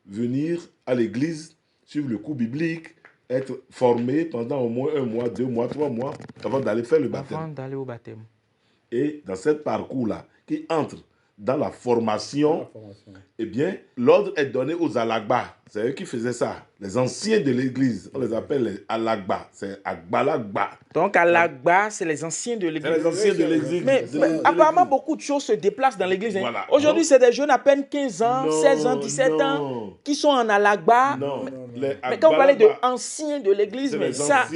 venir à l'église, suivre le cours biblique, être formé pendant au moins 1 mois, 2 mois, 3 mois, avant d'aller faire le baptême. Avant d'aller au baptême. Et dans ce parcours-là, qui entre dans la formation, eh bien, l'ordre est donné aux alagba. C'est eux qui faisaient ça. Les anciens de l'église, on les appelle les alagba. C'est agbalagba. Donc, alagba, c'est les anciens de l'église. C'est les anciens de l'église. Mais apparemment, beaucoup de choses se déplacent dans l'église. Hein. Voilà. Aujourd'hui, c'est des jeunes à peine 15 ans, 16 ans, 17 ans, qui sont en alagba. Non. Mais quand vous parlez de anciens de l'église, mais ça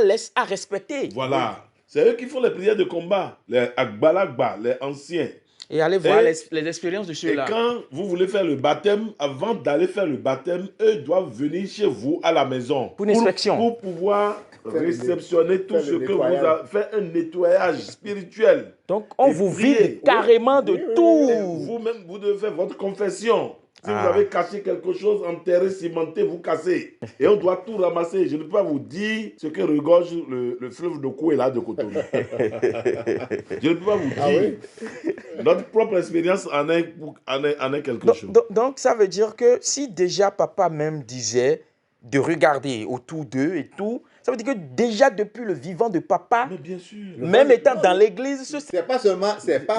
laisse à respecter. Voilà. C'est eux qui font les prières de combat, les agbalagba, les anciens. Et allez voir les expériences de ceux-là. Et quand vous voulez faire le baptême, avant d'aller faire le baptême, eux doivent venir chez vous à la maison. Pour une inspection. Pour pouvoir réceptionner tout ce que vous avez fait, un nettoyage spirituel. Donc on vous vide carrément de tout. Et vous-même, vous devez faire votre confession. Si vous avez caché quelque chose, enterré, cimenté, vous cassez. Et on doit tout ramasser. Je ne peux pas vous dire ce que regorge le fleuve de Koué là de Cotonou. Je ne peux pas vous dire. Notre propre expérience en est quelque chose. Donc ça veut dire que si déjà papa même disait de regarder autour d'eux et tout, ça veut dire que déjà depuis le vivant de papa, mais bien sûr, même étant dans l'église, c'est pas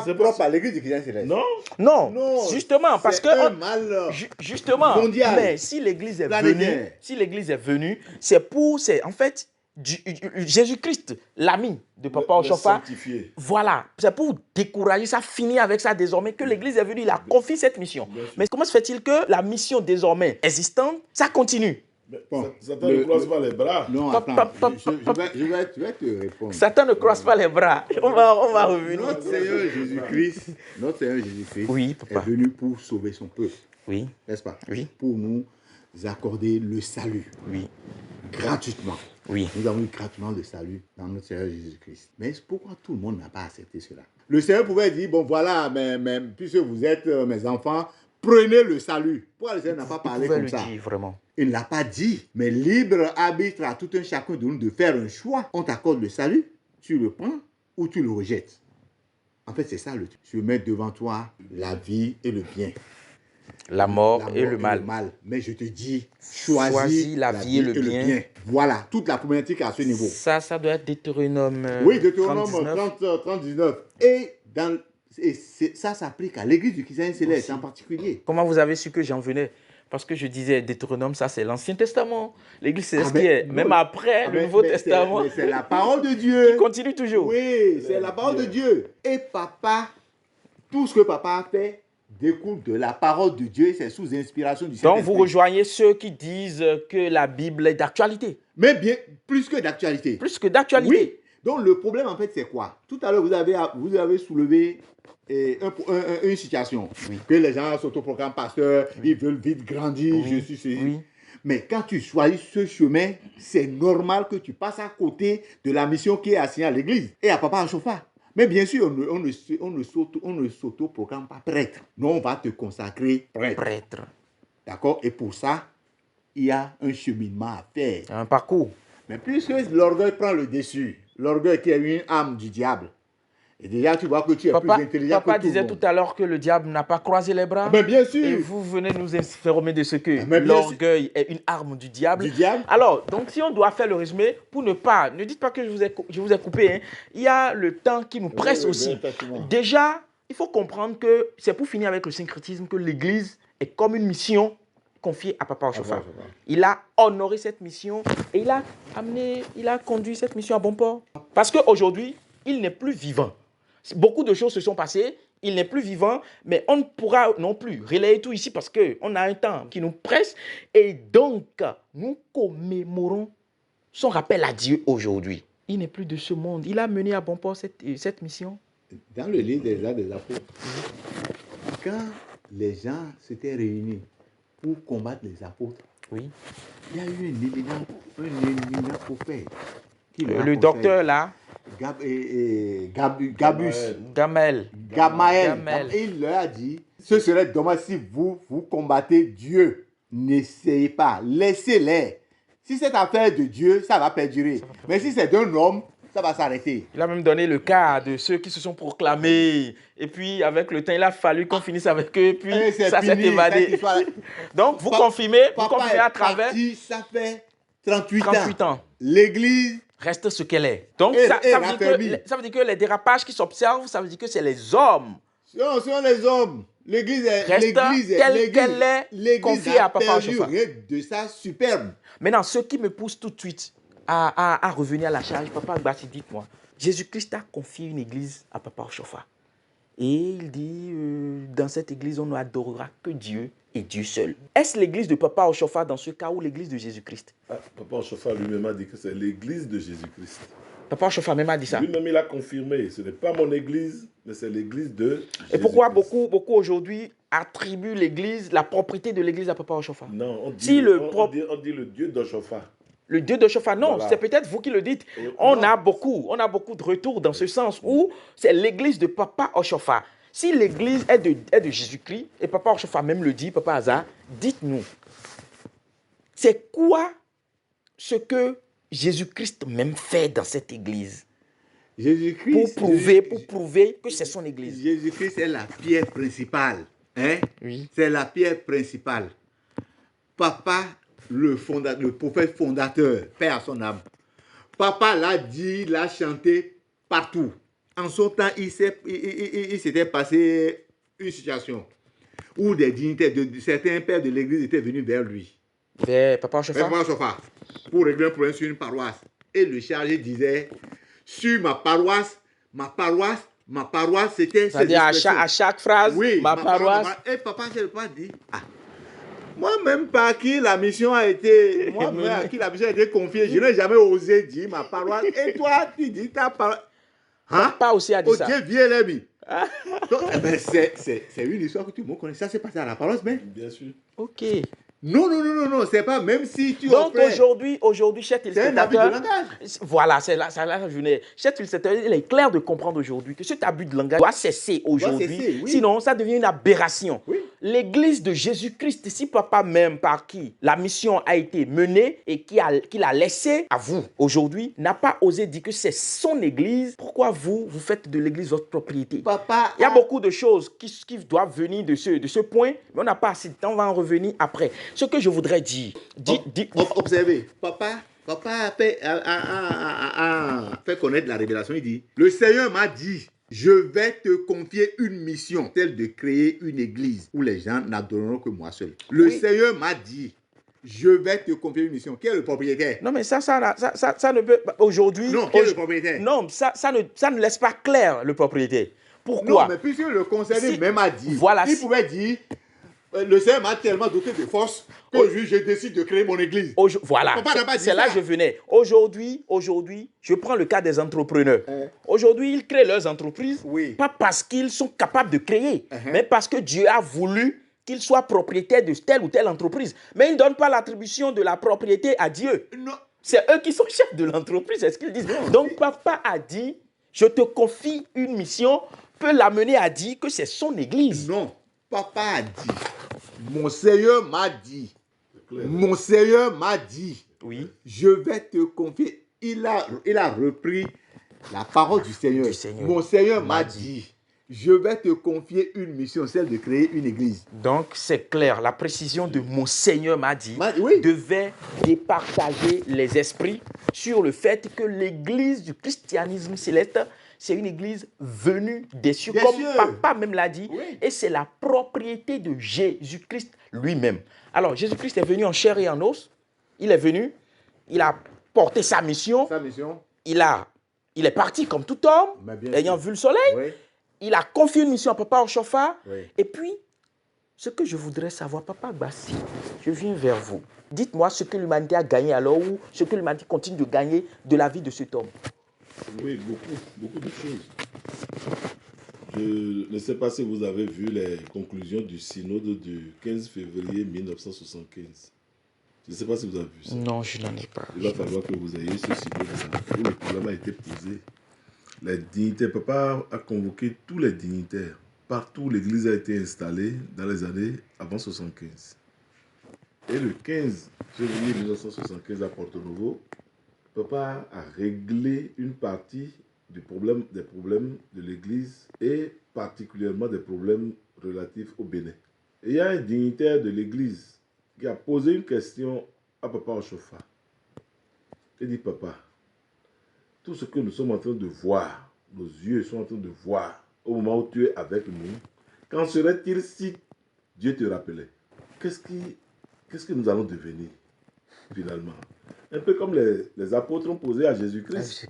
propre à l'église du Christian céleste. Non, justement, parce que un mal justement, mondial. Mais si l'église est venue, c'est en fait Jésus-Christ, l'ami de Papa Oshofa. Voilà, c'est pour décourager ça, finir avec ça désormais que l'église est venue, il a confié cette mission. Mais comment se fait-il que la mission désormais existante, ça continue? Satan ne croise pas les bras. Non, attends, je vais te répondre. Satan ne croise pas les bras. On va revenir. Notre Seigneur Jésus-Christ est venu pour sauver son peuple. Oui. N'est-ce pas? Oui. Pour nous accorder le salut. Oui. Gratuitement. Oui. Nous avons eu gratuitement le salut dans notre Seigneur Jésus-Christ. Mais pourquoi tout le monde n'a pas accepté cela? Le Seigneur pouvait dire, bon voilà, mais puisque vous êtes mes enfants, prenez le salut. Pourquoi le Seigneur n'a pas parlé comme ça? Dire, vraiment. Il ne l'a pas dit, mais libre arbitre à tout un chacun de nous de faire un choix. On t'accorde le salut, tu le prends ou tu le rejettes. En fait, c'est ça le truc. Je mets devant toi la vie et le bien. La mort et le mal. Mais je te dis, choisis la vie et le bien. Voilà, toute la problématique à ce niveau. Ça doit être Deutéronome. Oui, Deutéronome 30-19. Et ça s'applique à l'église du christianisme céleste en particulier. Comment vous avez su que j'en venais? Parce que je disais, Deutéronome, ça c'est l'Ancien Testament. L'église céleste qui est, même après le Nouveau Testament. C'est la parole de Dieu. Qui continue toujours. Oui, c'est la parole de Dieu. Et papa, tout ce que papa a fait découle de la parole de Dieu, c'est sous inspiration du Saint-Esprit. Donc vous rejoignez ceux qui disent que la Bible est d'actualité. Mais bien, plus que d'actualité. Plus que d'actualité. Oui. Donc le problème en fait c'est quoi? Tout à l'heure vous avez soulevé une situation. Oui. Que les gens s'autoproclament pasteurs, ils veulent vite grandir, je suis ceci. Oui. Mais quand tu choisis ce chemin, c'est normal que tu passes à côté de la mission qui est assignée à l'église et à Papa Achofa. Mais bien sûr, on ne s'autoproclame pas prêtre. Nous, on va te consacrer prêtre. D'accord? Et pour ça, il y a un cheminement à faire. Un parcours. Mais puisque l'orgueil prend le dessus, l'orgueil qui est une âme du diable, et déjà tu vois que tu es plus intelligent que tout. Papa disait tout à l'heure que le diable n'a pas croisé les bras. Mais bien sûr. Et vous venez nous informer de ce que l'orgueil est une arme du diable. Alors, donc si on doit faire le résumé, ne dites pas que je vous ai coupé. Hein. Il y a le temps qui nous presse aussi. Déjà, il faut comprendre que c'est pour finir avec le syncrétisme que l'Église est comme une mission confiée à Papa Achofa. Il a honoré cette mission et il a conduit cette mission à bon port. Parce qu'aujourd'hui, il n'est plus vivant. Beaucoup de choses se sont passées, il n'est plus vivant, mais on ne pourra non plus relayer tout ici parce qu'on a un temps qui nous presse. Et donc, nous commémorons son rappel à Dieu aujourd'hui. Il n'est plus de ce monde. Il a mené à bon port cette mission. Dans le livre des Actes des Apôtres, quand les gens s'étaient réunis pour combattre les apôtres, oui, il y a eu un éminent prophète. Le docteur là, Gamaël. Il leur a dit, ce serait dommage si vous combattez Dieu. N'essayez pas, laissez-les. Si c'est affaire de Dieu, ça va perdurer. Mais si c'est d'un homme, ça va s'arrêter. Il a même donné le cas de ceux qui se sont proclamés. Et puis, avec le temps, il a fallu qu'on finisse avec eux. Puis, ça s'est évadé. Donc, vous confirmez à travers... Ça fait 38 ans. L'Église reste ce qu'elle est. Donc, ça veut dire que les dérapages qui s'observent, ça veut dire que c'est les hommes. Non, ce sont les hommes. L'Église telle qu'elle est confiée à Papa Achofa. De ça, superbe. Maintenant, ce qui me pousse tout de suite à revenir à la charge, Papa Agbati, dites-moi, Jésus-Christ a confié une église à Papa Achofa. Et il dit, dans cette église, on n'adorera que Dieu et Dieu seul. Est-ce l'église de Papa Achofa dans ce cas ou l'église de Jésus-Christ? Papa Achofa lui-même a dit que c'est l'église de Jésus-Christ. Papa Achofa même a dit ça. Lui-même, il a confirmé. Ce n'est pas mon église, mais c'est l'église de Jésus-Christ. Et pourquoi beaucoup aujourd'hui attribuent l'église, la propriété de l'église à Papa Achofa? Non, on dit le Dieu d'Achofa. Le Dieu d'Achofa, non, voilà. C'est peut-être vous qui le dites. On a beaucoup de retours dans ce sens où c'est l'église de Papa Achofa. Si l'église est de Jésus-Christ, et Papa Achofa même le dit, Papa Aza, dites-nous, c'est quoi ce que Jésus-Christ même fait dans cette église? Jésus-Christ, pour prouver que c'est son église. Jésus-Christ est la pierre principale. Hein? Oui. C'est la pierre principale. Papa, le prophète fondateur, paix à son âme. Papa l'a dit, l'a chanté partout. En son temps, il s'était passé une situation où des dignitaires, certains pères de l'église étaient venus vers lui. Vers Papa Achofa. Pour régler un problème sur une paroisse. Et le chargé disait, sur ma paroisse, c'était... C'est-à-dire à chaque phrase, oui, ma paroisse. Et Papa Achofa dit, moi-même par qui la mission a été confiée, je n'ai jamais osé dire ma paroisse. Et toi, tu dis ta paroisse. Hein? Pas aussi à dire ça. Dieu vient l'ami. C'est une histoire que tout le monde connaît. Ça s'est passé à la paroisse, mais. Bien sûr. Ok. Non, c'est pas même si tu Donc offrais. aujourd'hui, chers C'est un abus de téléspectateurs, langage. voilà, c'est là je venais. Chers téléspectateurs, il est clair de comprendre aujourd'hui que cet abus de langage doit cesser aujourd'hui. cesser, oui. Sinon, ça devient une aberration. Oui. L'église de Jésus-Christ, si papa même par qui la mission a été menée et qu'il a laissé à vous aujourd'hui, n'a pas osé dire que c'est son église, pourquoi vous faites de l'église votre propriété? Papa. Il y a beaucoup de choses qui doivent venir de ce point, mais on n'a pas assez de temps, on va en revenir après. Ce que je voudrais dire, Observez, papa a fait connaître la révélation. Il dit, le Seigneur m'a dit, je vais te confier une mission, telle de créer une église où les gens n'adoreront que moi seul. Le Seigneur m'a dit, je vais te confier une mission. Qui est le propriétaire? Non, mais ça ne peut pas. Aujourd'hui. Non, qui est le propriétaire? Non, ça ne laisse pas clair le propriétaire. Pourquoi? Non, mais puisque le conseiller même a dit, voilà, il pouvait dire, le Seigneur m'a tellement doté de force que je décide de créer mon église. Voilà, c'est là que je venais. Aujourd'hui, je prends le cas des entrepreneurs. Aujourd'hui, ils créent leurs entreprises, pas parce qu'ils sont capables de créer, mais parce que Dieu a voulu qu'ils soient propriétaires de telle ou telle entreprise. Mais ils ne donnent pas l'attribution de la propriété à Dieu. Non. C'est eux qui sont chefs de l'entreprise, c'est ce qu'ils disent. Donc, papa a dit, je te confie une mission, peut l'amener à dire que c'est son église. Non, papa a dit, mon Seigneur m'a dit, mon Seigneur m'a dit, oui, je vais te confier. Il a repris la parole du Seigneur. Mon Seigneur m'a dit, je vais te confier une mission, celle de créer une église. Donc, c'est clair, la précision de mon Seigneur m'a dit devait départager les esprits sur le fait que l'église du christianisme céleste, c'est une église venue des cieux, comme papa même l'a dit, et c'est la propriété de Jésus-Christ lui-même. Alors, Jésus-Christ est venu en chair et en os, il est venu, il a porté sa mission, il est parti comme tout homme, ayant vu le soleil, il a confié une mission à papa Oshofa, et puis, ce que je voudrais savoir, papa Gbassi, je viens vers vous. Dites-moi ce que l'humanité a gagné alors, ou ce que l'humanité continue de gagner de la vie de cet homme. Oui, beaucoup de choses. Je ne sais pas si vous avez vu les conclusions du synode du 15 février 1975. Je ne sais pas si vous avez vu ça. Non, je n'en ai pas. Il va falloir que vous ayez ce synode où le problème a été posé. Les dignitaires, papa a convoqué tous les dignitaires. Partout, l'église a été installée dans les années avant 1975. Et le 15 février 1975 à Porto Novo, papa a réglé une partie des problèmes de l'église et particulièrement des problèmes relatifs au Bénin. Et il y a un dignitaire de l'église qui a posé une question à papa Oshofa. Il dit, papa, tout ce que nous sommes en train de voir, nos yeux sont en train de voir au moment où tu es avec nous, qu'en serait-il si Dieu te rappelait? Qu'est-ce que nous allons devenir finalement? Un peu comme les apôtres ont posé à Jésus-Christ.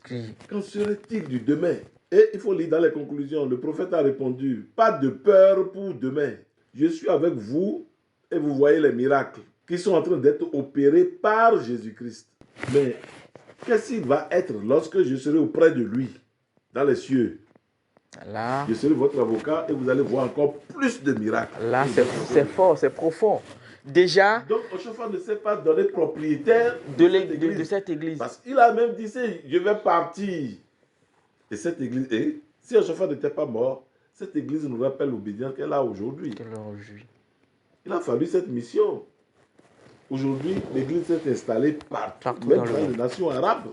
Qu'en serait-il du demain? Et il faut lire dans les conclusions, le prophète a répondu, pas de peur pour demain. Je suis avec vous et vous voyez les miracles qui sont en train d'être opérés par Jésus-Christ. Mais qu'est-ce qu'il va être lorsque je serai auprès de lui, dans les cieux? Là, je serai votre avocat et vous allez voir encore plus de miracles. Là, c'est fort, c'est profond. Déjà, donc Oshofa ne s'est pas donné propriétaire de cette église. Parce qu'il a même dit, je vais partir. Et cette église, si Oshofa n'était pas mort, cette église nous rappelle l'obédience qu'elle a aujourd'hui. Il a fallu cette mission. Aujourd'hui, l'église s'est installée partout, même dans les nations arabes.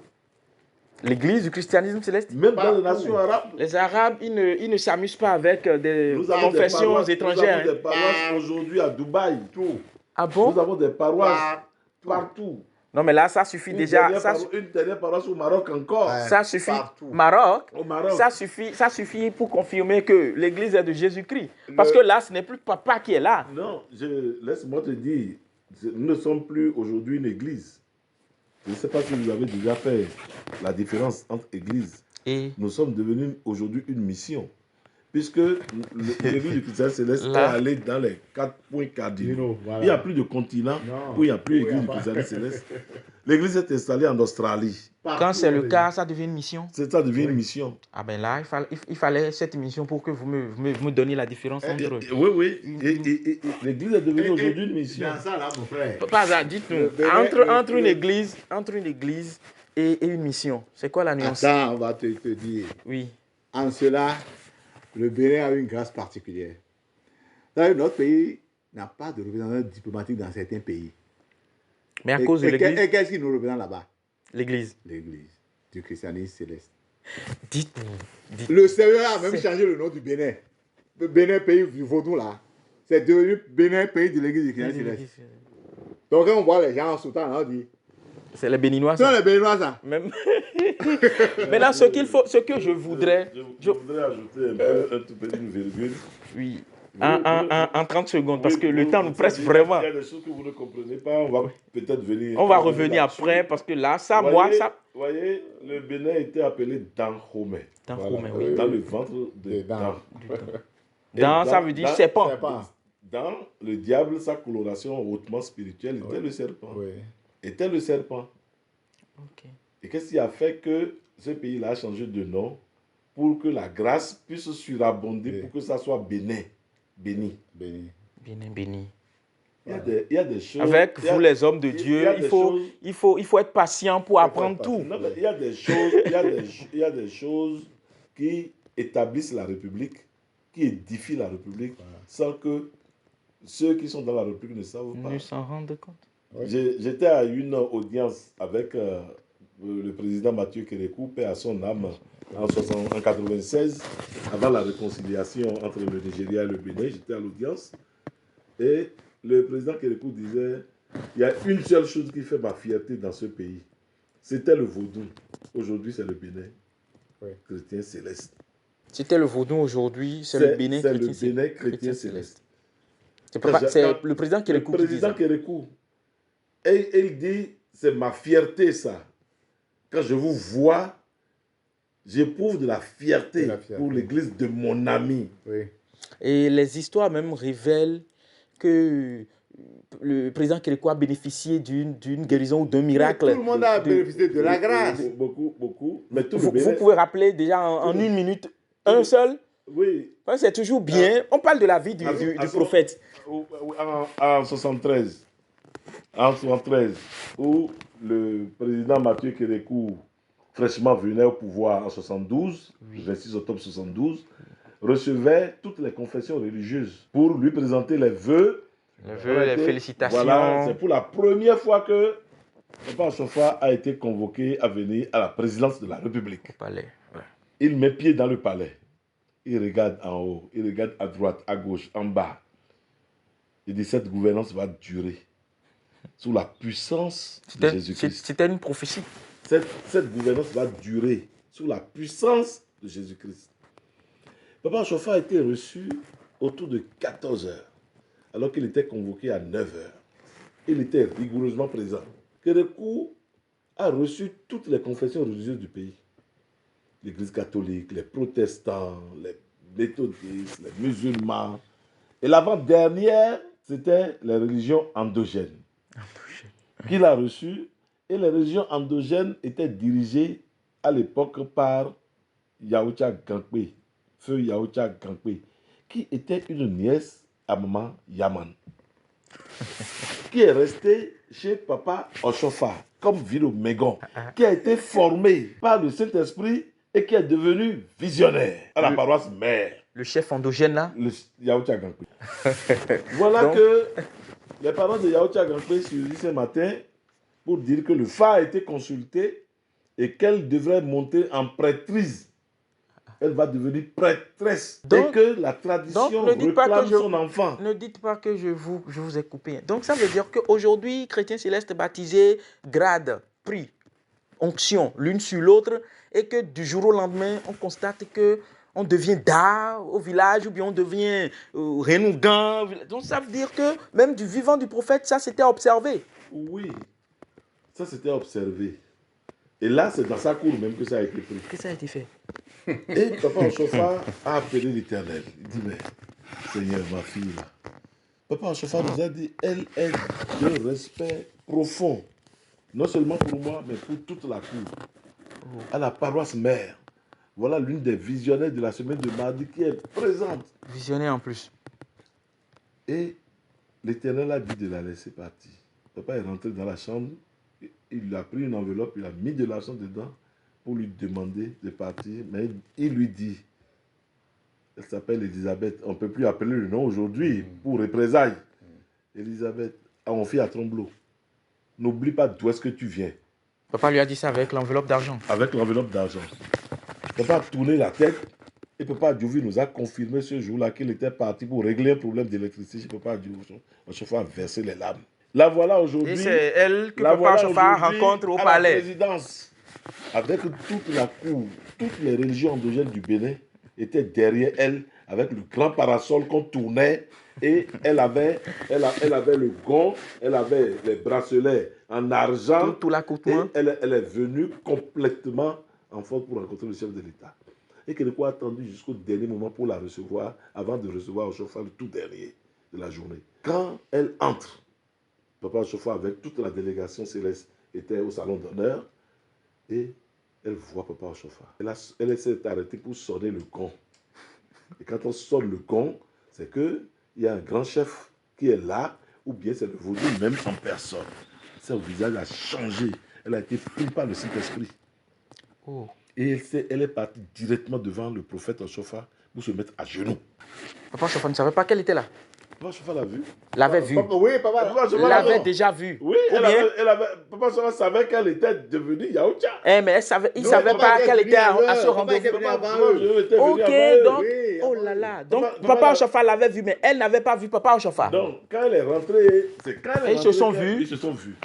L'église du christianisme céleste? Même dans les nations arabes. Les Arabes, ils ne s'amusent pas avec des confessions étrangères. Nous avons des paroisses aujourd'hui à Dubaï. Ah bon? Nous avons des paroisses partout. Non, mais là, ça suffit déjà. Une dernière paroisse au Maroc encore. Ça suffit. Maroc, ça suffit pour confirmer que l'église est de Jésus-Christ. Parce que là, ce n'est plus papa qui est là. Non, laisse-moi te dire, nous ne sommes plus aujourd'hui une église. Je ne sais pas si vous avez déjà fait la différence entre église. Et nous sommes devenus aujourd'hui une mission. Puisque l'église du christianisme céleste est allée dans les 4 points cardinaux. Voilà. Il n'y a plus de continent où il n'y a plus l'église du christianisme céleste. L'église est installée en Australie. Quand c'est le cas, ça devient une mission. Ça devient une mission. Ah ben là, il fallait cette mission pour que vous me donniez la différence entre... Oui. Et l'église est devenue aujourd'hui une mission. Ça là, mon frère. Pas ça, dites-nous. Entre une église et une mission, c'est quoi la nuance? Attends, on va te dire. Oui. En cela, le Bénin a une grâce particulière. Notre pays n'a pas de représentant diplomatique dans certains pays. Mais à cause de l'église... Et qu'est-ce qui nous représente là-bas? L'église. L'église du christianisme céleste. Dites-nous. Le Seigneur a même changé le nom du Bénin. Le Bénin, pays du vaudou là. C'est devenu Bénin, pays de l'église du christianisme céleste. Donc quand on voit les gens en sautant, on dit... C'est les Béninois, ça. C'est les Béninois, ça. Même... Maintenant, ce que je voudrais... Je voudrais ajouter un tout petit virgule. Oui. En 30 secondes, parce que le temps nous presse vraiment. Il y a des choses que vous ne comprenez pas, on va peut-être venir... On va revenir après, parce que là, ça, Vous voyez, le Bénin était appelé Danhomé. Danhomé, oui. Dans le ventre de Dan. Dan, ça veut dire serpent. Dans le diable, sa coloration hautement spirituelle était le serpent. Oui. Était le serpent. Okay. Et qu'est-ce qui a fait que ce pays-là a changé de nom pour que la grâce puisse surabonder, pour que ça soit béni. Béni. Il y a des choses... Avec vous, les hommes de Dieu, il faut être patient pour apprendre tout. Non, mais il y a des choses qui établissent la République, qui édifient la République, sans que ceux qui sont dans la République ne savent pas. Ne s'en rendent compte. Oui. J'étais à une audience avec le président Mathieu Kérékou, paix à son âme, en 1996, avant la réconciliation entre le Nigeria et le Bénin. J'étais à l'audience et le président Kérékou disait, il y a une seule chose qui fait ma fierté dans ce pays. C'était le vaudou. Aujourd'hui, c'est le Bénin chrétien céleste. C'était le vaudou, aujourd'hui, c'est le Bénin chrétien céleste. C'est le président Kérékou qui dit ça. Et il dit, c'est ma fierté ça. Quand je vous vois, j'éprouve de la fierté pour l'église de mon ami. Oui. Et les histoires même révèlent que le président Kérékou a bénéficié d'une guérison ou d'un miracle. Tout le monde a bénéficié de la grâce. Beaucoup. Mais vous pouvez rappeler déjà en une minute, un seul? Oui. C'est toujours bien. On parle de la vie du prophète. En 73, où le président Mathieu Kérékou, fraîchement venait au pouvoir en 72, le 26 octobre 72, recevait toutes les confessions religieuses pour lui présenter les vœux. Les félicitations. Voilà, c'est pour la première fois que Papa Achofa a été convoqué à venir à la présidence de la République. Au palais. Ouais. Il met pied dans le palais. Il regarde en haut, il regarde à droite, à gauche, en bas. Il dit, cette gouvernance va durer sous la puissance de Jésus-Christ. C'était une prophétie. Cette gouvernance va durer sous la puissance de Jésus-Christ. Papa Achofa a été reçu autour de 14 heures, alors qu'il était convoqué à 9 heures. Il était rigoureusement présent. Kérékou a reçu toutes les confessions religieuses du pays. L'Église catholique, les protestants, les méthodistes, les musulmans. Et l'avant-dernière, c'était les religions endogènes. Qu'il a reçues. Et les religions endogènes étaient dirigées à l'époque par Yaoucha Gankwe, feu Yaoucha Gankwe, qui était une nièce à maman Yaman, qui est restée chez Papa Achofa, comme Vilo Mégon, qui a été formé par le Saint-Esprit et qui est devenu visionnaire à la paroisse mère. Le chef endogène là? Le Yaoucha Gankwe. Voilà que les parents de Yaoucha Gankwe se disent ce matin pour dire que le phare a été consulté et qu'elle devrait monter en prêtrise. Elle va devenir prêtresse. Dès que la tradition réclame son enfant. Ne dites pas que je vous ai coupé. Donc ça veut dire qu'aujourd'hui, chrétien céleste baptisé, grade, prix, onction, l'une sur l'autre, et que du jour au lendemain, on constate qu'on devient Da au village, ou bien on devient Renougan. Donc ça veut dire que même du vivant du prophète, ça s'était observé. Oui, ça s'était observé. Et là, c'est dans sa cour même que ça a été pris. Que ça a été fait. Et Papa Achofa a appelé l'Éternel. Il dit, mais Seigneur, ma fille, là. Papa Achofa nous a dit, elle est de respect profond Non seulement pour moi, mais pour toute la cour. À la paroisse mère. Voilà l'une des visionnaires de la semaine de mardi qui est présente. Visionnaire en plus. Et l'Éternel a dit de la laisser partir. Papa est rentré dans la chambre, il a pris une enveloppe, il a mis de l'argent dedans pour lui demander de partir. Mais il lui dit, elle s'appelle Elisabeth, on ne peut plus appeler le nom aujourd'hui pour représailles. Elisabeth, à mon fils à Tromblot, n'oublie pas d'où est-ce que tu viens. Papa lui a dit ça avec l'enveloppe d'argent. Avec l'enveloppe d'argent. Papa a tourné la tête et Papa Djouvi nous a confirmé ce jour-là qu'il était parti pour régler un problème d'électricité. Papa Djouvi, le chauffeur a versé les larmes. La voilà aujourd'hui. Et c'est elle que Papa Chauffard rencontre au palais. La présidence, avec toute la cour, toutes les religions endogènes du Bénin étaient derrière elle, avec le grand parasol qu'on tournait. Et elle avait le gond, elle avait les bracelets en argent. Tout l'accoutrement. Elle est venue complètement en force pour rencontrer le chef de l'État. Et Kérékou a attendu jusqu'au dernier moment pour la recevoir, avant de recevoir au chauffeur le tout dernier de la journée. Quand elle entre, Papa Chauffeur avec toute la délégation céleste était au salon d'honneur et elle voit Papa Chauffeur. Elle s'est arrêtée pour sonner le gong. Et quand on sonne le gong, c'est qu'il y a un grand chef qui est là, ou bien c'est le vaudou même en personne. Son visage a changé. Elle a été prise par le Saint-Esprit. Oh. Et elle est partie directement devant le prophète en chauffeur pour se mettre à genoux. Papa Chauffard ne savait pas qu'elle était là. Papa Chauffeur l'a vu. L'avait vu. Oui, papa. L'avait déjà vu. Oui, Papa Chauffeur savait qu'elle était devenue Yaoucha. Mais il ne savait pas qu'elle était à ce rendez-vous. Ok, donc, oh là là. Donc, Papa Chauffard l'avait vu, mais elle n'avait pas vu Papa Chauffard. Donc, quand elle est rentrée, c'est quand elle est rentrée. Ils se sont vus.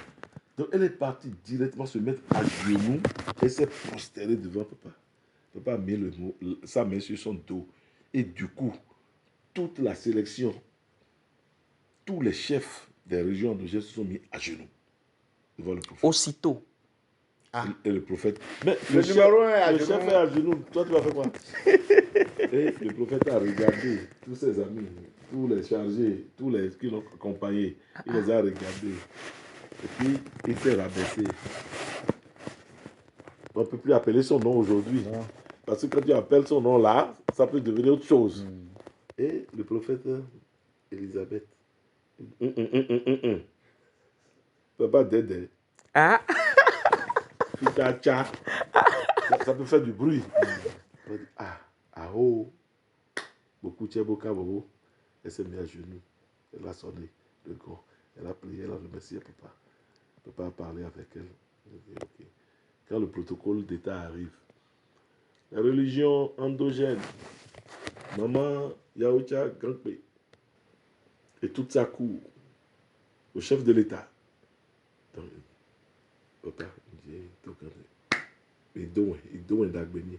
Donc, elle est partie directement se mettre à genoux et s'est prosternée devant Papa. Papa a mis sa main sur son dos. Et du coup, toute la sélection, tous les chefs des régions endogènes se sont mis à genoux devant le prophète. Aussitôt. Et le prophète. Mais le numéro 1 le chef est à genoux. Toi, tu vas faire quoi? Et le prophète a regardé tous ses amis, tous les chargés, tous les qui l'ont accompagné. Il les a regardés. Et puis, il s'est rabaissé. On ne peut plus appeler son nom aujourd'hui. Parce que quand tu appelles son nom là, ça peut devenir autre chose. Et le prophète Elisabeth. Papa Dédé. Ah. Ça peut faire du bruit. Oh. Beaucoup de bobo. Elle s'est mise à genoux. Elle a sonné le gong. Elle a prié, elle a remercié Papa. Papa a parlé avec elle. Elle a dit, okay. Quand le protocole d'État arrive, la religion endogène, Maman Yaoucha Gangpe et toute sa cour, au chef de l'État. Donc, Papa, il doit d'Agbeni.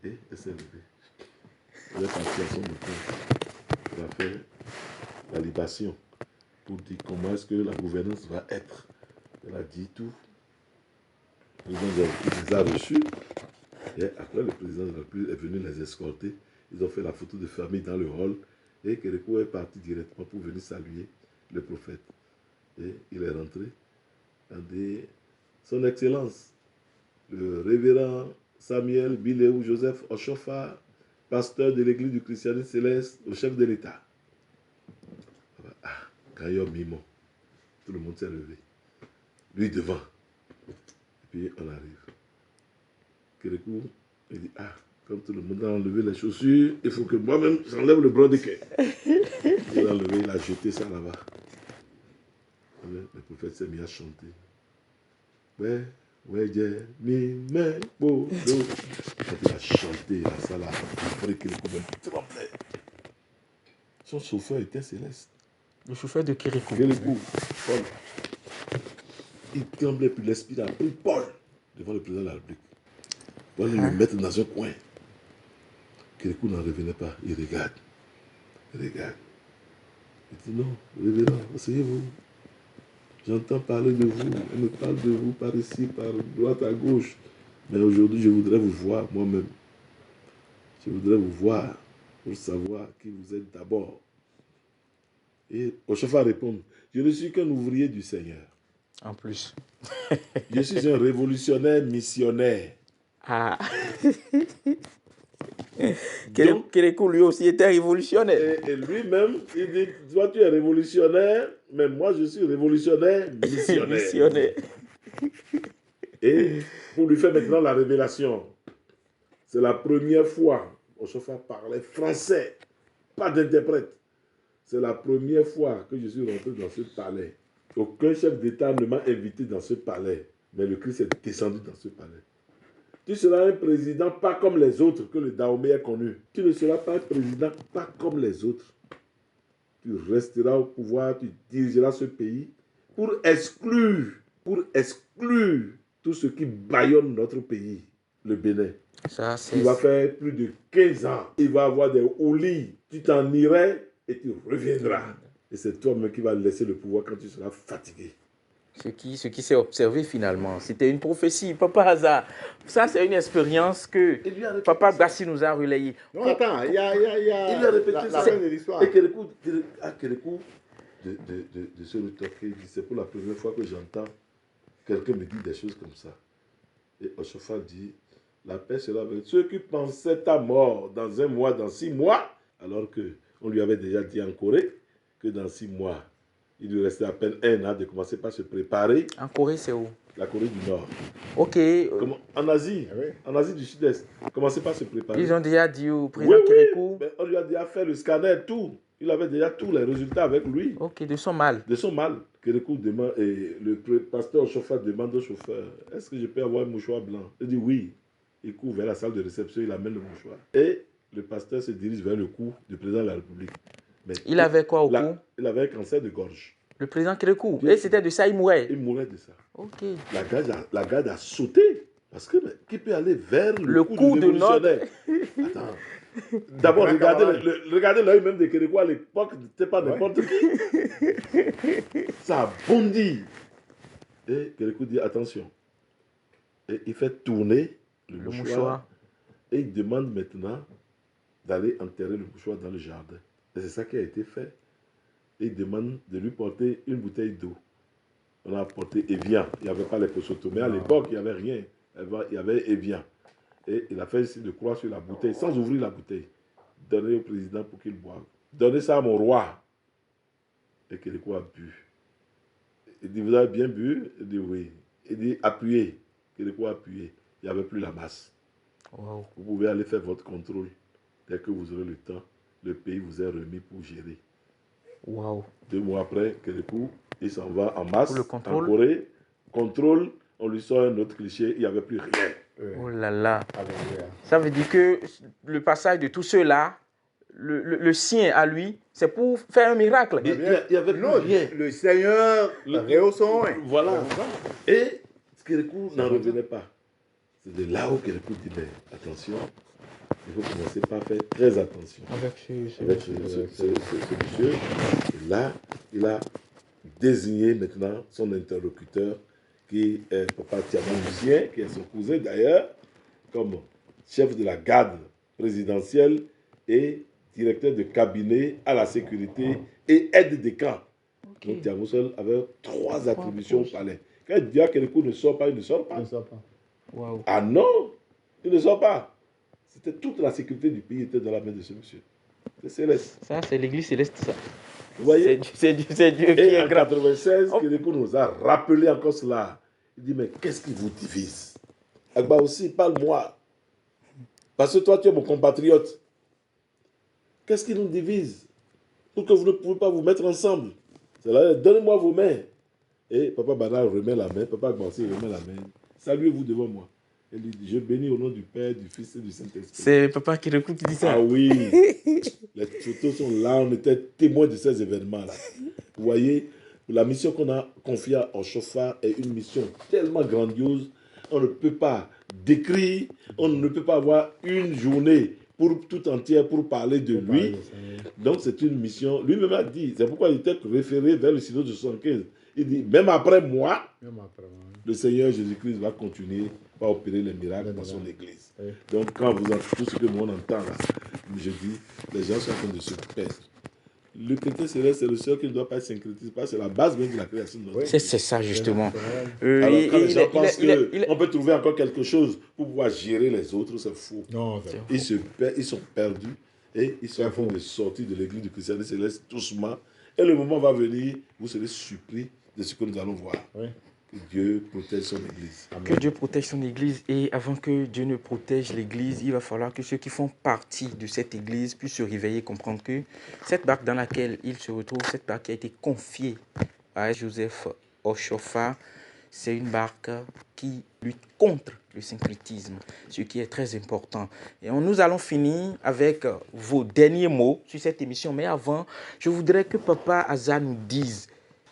Et elle s'est levée. Elle est partie à son épouse. Elle a fait la libation pour dire comment est-ce que la gouvernance va être. Elle a dit tout. Le président les a reçus. Et après, le président de la République est venu les escorter. Ils ont fait la photo de famille dans le hall. Et Kérékou est parti directement pour venir saluer le prophète. Et il est rentré. Son Excellence, le révérend Samuel Biléou Joseph Ochofa, pasteur de l'église du christianisme céleste, au chef de l'État. Kayo Mimo. Tout le monde s'est levé. Lui devant. Et puis on arrive. Kérékou, il dit, comme tout le monde a enlevé les chaussures, il faut que moi-même j'enlève le bras de quai. Il a enlevé, il a jeté ça là-bas. Le prophète s'est mis à chanter. Ouais, j'ai mis mes beaux dos. Quand il a chanté, la salle a fait que le couple tremblait. Son chauffeur était céleste. Le chauffeur de Kérékou. Paul. Il tremblait, puis l'esprit a pris Paul devant le président de la République. Paul le mettre dans un coin. Kérékou n'en revenait pas. Il regarde. Il dit non, révérend, asseyez-vous. J'entends parler de vous. On me parle de vous par ici, par droite à gauche. Mais aujourd'hui, je voudrais vous voir moi-même. Je voudrais vous voir pour savoir qui vous êtes d'abord. Et Ochofa répond, je ne suis qu'un ouvrier du Seigneur. En plus. Je suis un révolutionnaire missionnaire. Ah. Donc, Kérékou, lui aussi, était révolutionnaire. et lui-même, il dit, toi tu es révolutionnaire, mais moi je suis révolutionnaire missionnaire. Missionnaire. Et pour lui faire maintenant la révélation, c'est la première fois Oshofa parlait français, pas d'interprète. C'est la première fois que je suis rentré dans ce palais. Aucun chef d'État ne m'a invité dans ce palais, mais le Christ est descendu dans ce palais. Tu seras un président pas comme les autres que le Dahomey a connu. Tu ne seras pas un président pas comme les autres. Tu resteras au pouvoir, tu dirigeras ce pays pour exclure tout ce qui bâillonne notre pays, le Bénin. Ça, c'est... Il va faire plus de 15 ans. Il va avoir des houlis. Tu t'en irais et tu reviendras. Et c'est toi-même qui vas laisser le pouvoir quand tu seras fatigué. Ce qui s'est observé finalement, c'était une prophétie, pas par hasard. Ça, c'est une expérience que Papa Bassi nous a relayée. Non, attends, il y a Il lui a répété la ça. fin de l'histoire. Et Kérékou, de se retoquer, il dit, c'est pour la première fois que j'entends quelqu'un me dire des choses comme ça. Et Oshofa dit, la paix sera avec ceux qui pensaient à mort dans 1 mois, dans 6 mois, alors qu'on lui avait déjà dit en Corée que dans 6 mois, il lui restait à peine 1 an de commencer par se préparer. En Corée, c'est où? La Corée du Nord. Ok. En Asie, Ah oui. en Asie du Sud-Est, commencer par se préparer. Ils ont déjà dit au président Kérékou. Mais on lui a déjà fait le scanner, tout. Il avait déjà tous les résultats avec lui. Ok, de son mal. De son mal. Kérékou demande, et le pasteur chauffeur demande au chauffeur, est-ce que je peux avoir un mouchoir blanc? Il dit oui. Il court vers la salle de réception, il amène le mouchoir. Et le pasteur se dirige vers le cou du président de la République. Mais Il avait quoi au cou? Il avait un cancer de gorge. Le président Kérékou. Et c'était de ça, il mourait. Il mourait de ça. Ok. La garde a sauté. Parce que, mais, qui peut aller vers le cou de du révolutionnaire? Attends. D'abord, regardez l'œil même de Kérékou à l'époque, c'était pas n'importe qui. Ça a bondi. Et Kérékou dit attention. Et il fait tourner le mouchoir. Et il demande maintenant d'aller enterrer le mouchoir dans le jardin. Et c'est ça qui a été fait. Et il demande de lui porter une bouteille d'eau. On a apporté Evian. Il n'y avait pas les posotomés. À l'époque, il n'y avait rien. Il y avait Evian. Et il a fait ici de croix sur la bouteille, sans ouvrir la bouteille. Donner au président pour qu'il boive. Donnez ça à mon roi. Et Kérékou a bu. Il dit, vous avez bien bu? Il dit, oui. Il dit, appuyez. Kérékou a appuyé. Il n'y avait plus la masse. Wow. Vous pouvez aller faire votre contrôle. Dès que vous aurez le temps, le pays vous est remis pour gérer. Wow. 2 mois après, Kérékou, il s'en va en masse, Pour le contrôle. en Corée. Contrôle, on lui sort un autre cliché, il n'y avait plus rien. Oh là là. Alléluia. Ça veut dire que le passage de tous ceux-là, le sien à lui, c'est pour faire un miracle. Il n'y avait plus Non, rien. le Seigneur rehausse son oin. Voilà. Et Kérékou n'en revenait pas. C'est de là où Kérékou dit, mais attention, il faut commencer par faire très attention. Avec Avec ce monsieur. Et là, il a désigné maintenant son interlocuteur, qui est Papa Tiamou Lucien, qui est son cousin d'ailleurs, comme chef de la garde présidentielle et directeur de cabinet à la sécurité et aide des camps. Okay. Donc Tiamou seul avait 3 attributions au palais. Quand il dit à Kérékou ne sort pas, il ne sort pas. Il ne sort pas. Wow. Ah non, il ne sort pas. C'était toute la sécurité du pays était dans la main de ce monsieur. C'est céleste. Ça, c'est l'église céleste, ça. Vous voyez? C'est Dieu qui est en grand. 96, Kérékou nous a rappelé encore cela. Il dit, mais qu'est-ce qui vous divise? Agba aussi, parle-moi. Parce que toi, tu es mon compatriote. Qu'est-ce qui nous divise? Pour que vous ne pouvez pas vous mettre ensemble. Donnez-moi vos mains. Et Papa Bana remet la main. Papa Agba aussi remet la main. Saluez-vous devant moi. Elle dit, je bénis au nom du Père, du Fils et du Saint-Esprit. C'est Papa Kérékou qui dit ça. Ah oui. Les photos sont là. On était témoins de ces événements-là. Vous voyez, la mission qu'on a confiée à Oshofa est une mission tellement grandiose. On ne peut pas décrire, on ne peut pas avoir une journée pour tout entière pour parler de lui. Donc c'est une mission. Lui-même a dit, c'est pourquoi il était référé vers le synode de 75. Il dit, même après moi, le Seigneur Jésus-Christ va continuer à opérer les miracles dans son église. Donc quand vous entendez tout ce que nous on entend là, je dis, les gens sont en train de se perdre. Le chrétien céleste, c'est le seul qui ne doit pas être syncrétisé, parce que c'est la base même de la création de notre C'est ça, justement. Alors, quand les gens pensent qu'on peut trouver encore quelque chose pour pouvoir gérer les autres, c'est faux. Non, Ils sont perdus et ils sont en train de sortir de l'église du christianisme céleste doucement. Et le moment va venir, vous serez surpris de ce que nous allons voir. Oui. Que Dieu protège son église. Que Dieu protège son église, et avant que Dieu ne protège l'église, il va falloir que ceux qui font partie de cette église puissent se réveiller et comprendre que cette barque dans laquelle il se retrouve, cette barque qui a été confiée à Joseph Oshofa, c'est une barque qui lutte contre le syncrétisme, ce qui est très important. Et nous allons finir avec vos derniers mots sur cette émission, mais avant, je voudrais que Papa Aza nous dise.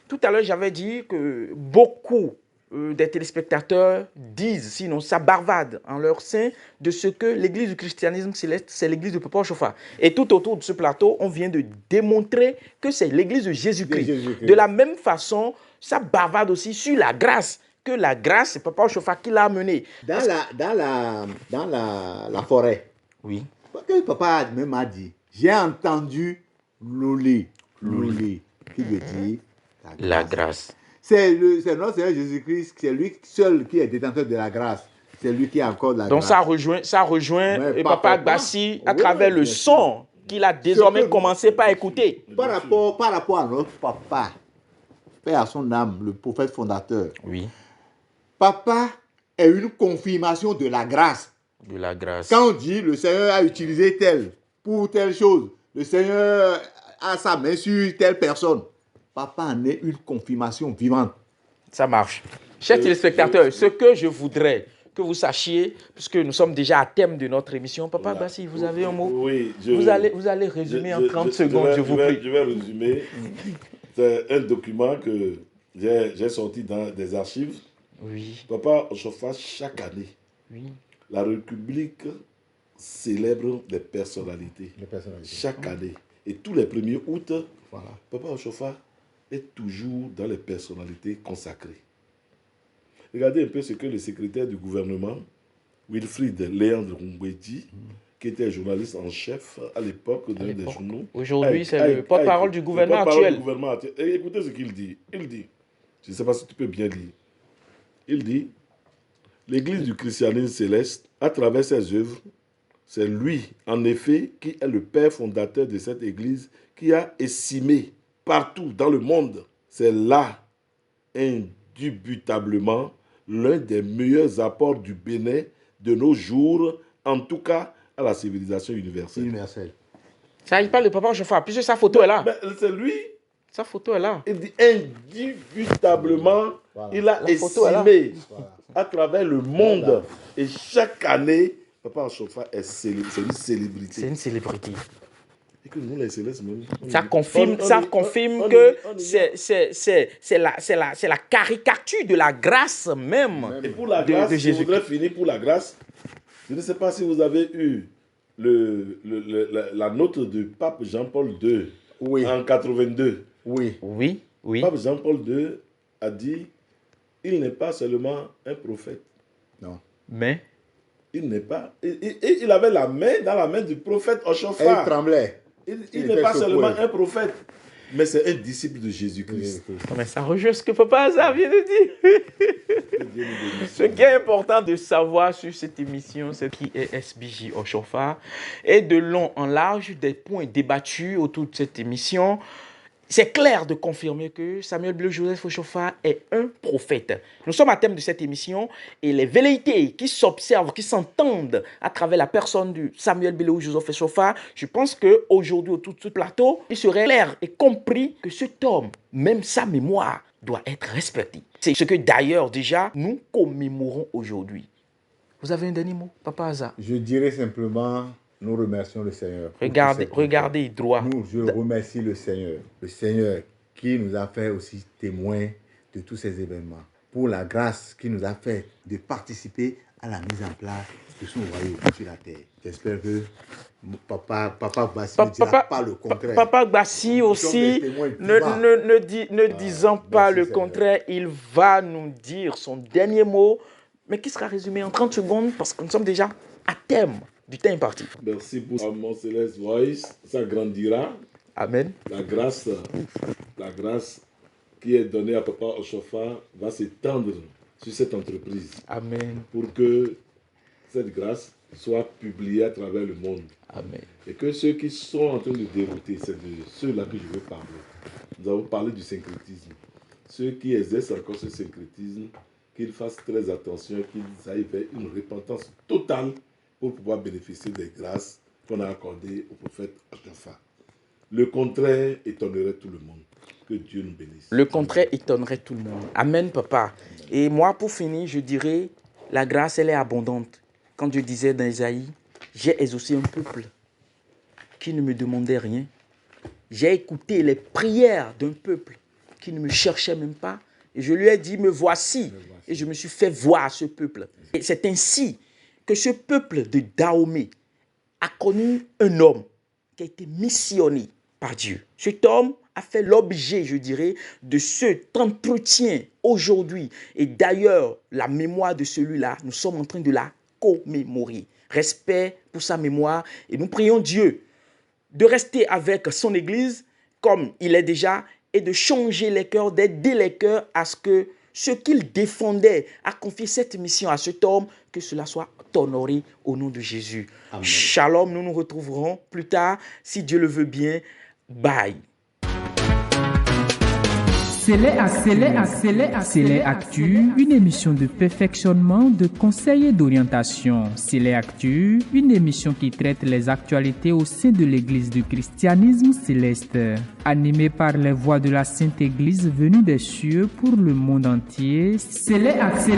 Tout à l'heure, j'avais dit que beaucoup des téléspectateurs disent, sinon ça bavade en leur sein, de ce que l'église du christianisme céleste, c'est l'église de Papa Oshofa. Et tout autour de ce plateau, on vient de démontrer que c'est l'église de Jésus-Christ. De la même façon, ça bavade aussi sur la grâce, que la grâce, c'est Papa Oshofa qui l'a amenée. Dans la forêt, oui. Que papa même a dit, j'ai entendu l'olé, qui veut dire la grâce. C'est notre Seigneur Jésus-Christ, c'est lui seul qui est détenteur de la grâce. C'est lui qui a encore de la grâce. Donc ça rejoint Papa Agbassi à travers le son qu'il a désormais commencé par écouter. Par rapport à notre papa, Père à son âme, le prophète fondateur. Oui. Papa est une confirmation de la grâce. De la grâce. Quand on dit le Seigneur a utilisé tel pour telle chose, le Seigneur a sa main sur telle personne, papa en est une confirmation vivante. Ça marche. Chers téléspectateurs, ce que je voudrais que vous sachiez, puisque nous sommes déjà à thème de notre émission, Papa Agbassi, vous avez un mot? Oui. Vous allez résumer en 30 secondes, je vous prie. Je vais résumer. C'est un document que j'ai sorti dans des archives. Oui. Papa Oshofa, chaque année, oui, la République célèbre des personnalités. Chaque année. Et tous les 1er août, voilà, Papa Oshofa est toujours dans les personnalités consacrées. Regardez un peu ce que le secrétaire du gouvernement, Wilfried Léandre Ngwedi, qui était journaliste en chef à l'époque d'un des journaux. Aujourd'hui, c'est le porte-parole du gouvernement actuel. Et écoutez ce qu'il dit. Il dit, je ne sais pas si tu peux bien lire, il dit, l'Église du christianisme céleste, à travers ses œuvres, c'est lui, en effet, qui est le père fondateur de cette Église, qui a estimé partout dans le monde, c'est là, indubitablement, l'un des meilleurs apports du Bénin de nos jours, en tout cas à la civilisation universelle. Ça, il parle de Papa Oshofa, puisque sa photo est là. C'est lui. Sa photo est là. Il dit indubitablement, voilà, il a estimé à travers le monde. Voilà. Et chaque année, Papa Oshofa c'est une célébrité. C'est une célébrité. Et que nous, les célestes, même, ça confirme que c'est la caricature de la grâce même. Et pour la grâce, de Jésus. Je voudrais finir pour la grâce. Je ne sais pas si vous avez eu la note de Pape Jean-Paul II en 82. Oui. Pape Jean-Paul II a dit, il n'est pas seulement un prophète. Non. Mais il n'est pas... Il avait la main dans la main du prophète Oshofa. Et il tremblait. Il n'est pas seulement un prophète, mais c'est un disciple de Jésus-Christ. Mais ça rejoint ce que Papa Aza vient de dire. Ce qui est important de savoir sur cette émission, c'est qui est SBJ Oshofa. Et de long en large, des points débattus autour de cette émission. C'est clair de confirmer que Samuel Bleu Joseph Oshofa est un prophète. Nous sommes à thème de cette émission et les velléités qui s'observent, qui s'entendent à travers la personne de Samuel Bleu Joseph Oshofa, je pense qu'aujourd'hui, autour de ce plateau, il serait clair et compris que cet homme, même sa mémoire, doit être respectée. C'est ce que d'ailleurs déjà nous commémorons aujourd'hui. Vous avez un dernier mot, Papa Aza? Je dirais simplement... Nous remercions le Seigneur. Regardez droit. Je remercie le Seigneur qui nous a fait aussi témoins de tous ces événements, pour la grâce qui nous a fait de participer à la mise en place de son royaume sur la terre. J'espère que Papa Agbassi ne dira pas le contraire. Papa Agbassi aussi, ne disant pas le contraire, il va nous dire son dernier mot, mais qui sera résumé en 30 secondes parce que nous sommes déjà à thème du temps imparti. Merci pour mon Céleste Voice, ça grandira. Amen. La grâce qui est donnée à Papa Oshofa va s'étendre sur cette entreprise. Amen. Pour que cette grâce soit publiée à travers le monde. Amen. Et que ceux qui sont en train de dérouter, c'est de ceux-là que je veux parler. Nous avons parlé du syncrétisme. Ceux qui exercent encore ce syncrétisme, qu'ils fassent très attention, qu'ils aillent vers une repentance totale pour pouvoir bénéficier des grâces qu'on a accordées au prophète Oshofa. Le contraire étonnerait tout le monde. Que Dieu nous bénisse. Le contraire étonnerait tout le monde. Amen, papa. Et moi, pour finir, je dirais, la grâce, elle est abondante. Quand Dieu disait dans Isaïe, j'ai exaucé un peuple qui ne me demandait rien. J'ai écouté les prières d'un peuple qui ne me cherchait même pas. Et je lui ai dit, me voici. Et je me suis fait voir ce peuple. Et c'est ainsi que ce peuple de Dahomey a connu un homme qui a été missionné par Dieu. Cet homme a fait l'objet, je dirais, de cet entretien aujourd'hui. Et d'ailleurs, la mémoire de celui-là, nous sommes en train de la commémorer. Respect pour sa mémoire. Et nous prions Dieu de rester avec son Église comme il est déjà et de changer les cœurs, d'aider les cœurs à ce que ce qu'il défendait, à confier cette mission à cet homme, que cela soit honoré au nom de Jésus. Amen. Shalom, nous nous retrouverons plus tard, si Dieu le veut bien. Bye. C'est Actu, une émission de perfectionnement, de conseil et d'orientation. C'est Actu, une émission qui traite les actualités au sein de l'Église du christianisme céleste. Animée par les voix de la Sainte Église venue des cieux pour le monde entier. C'est Actu.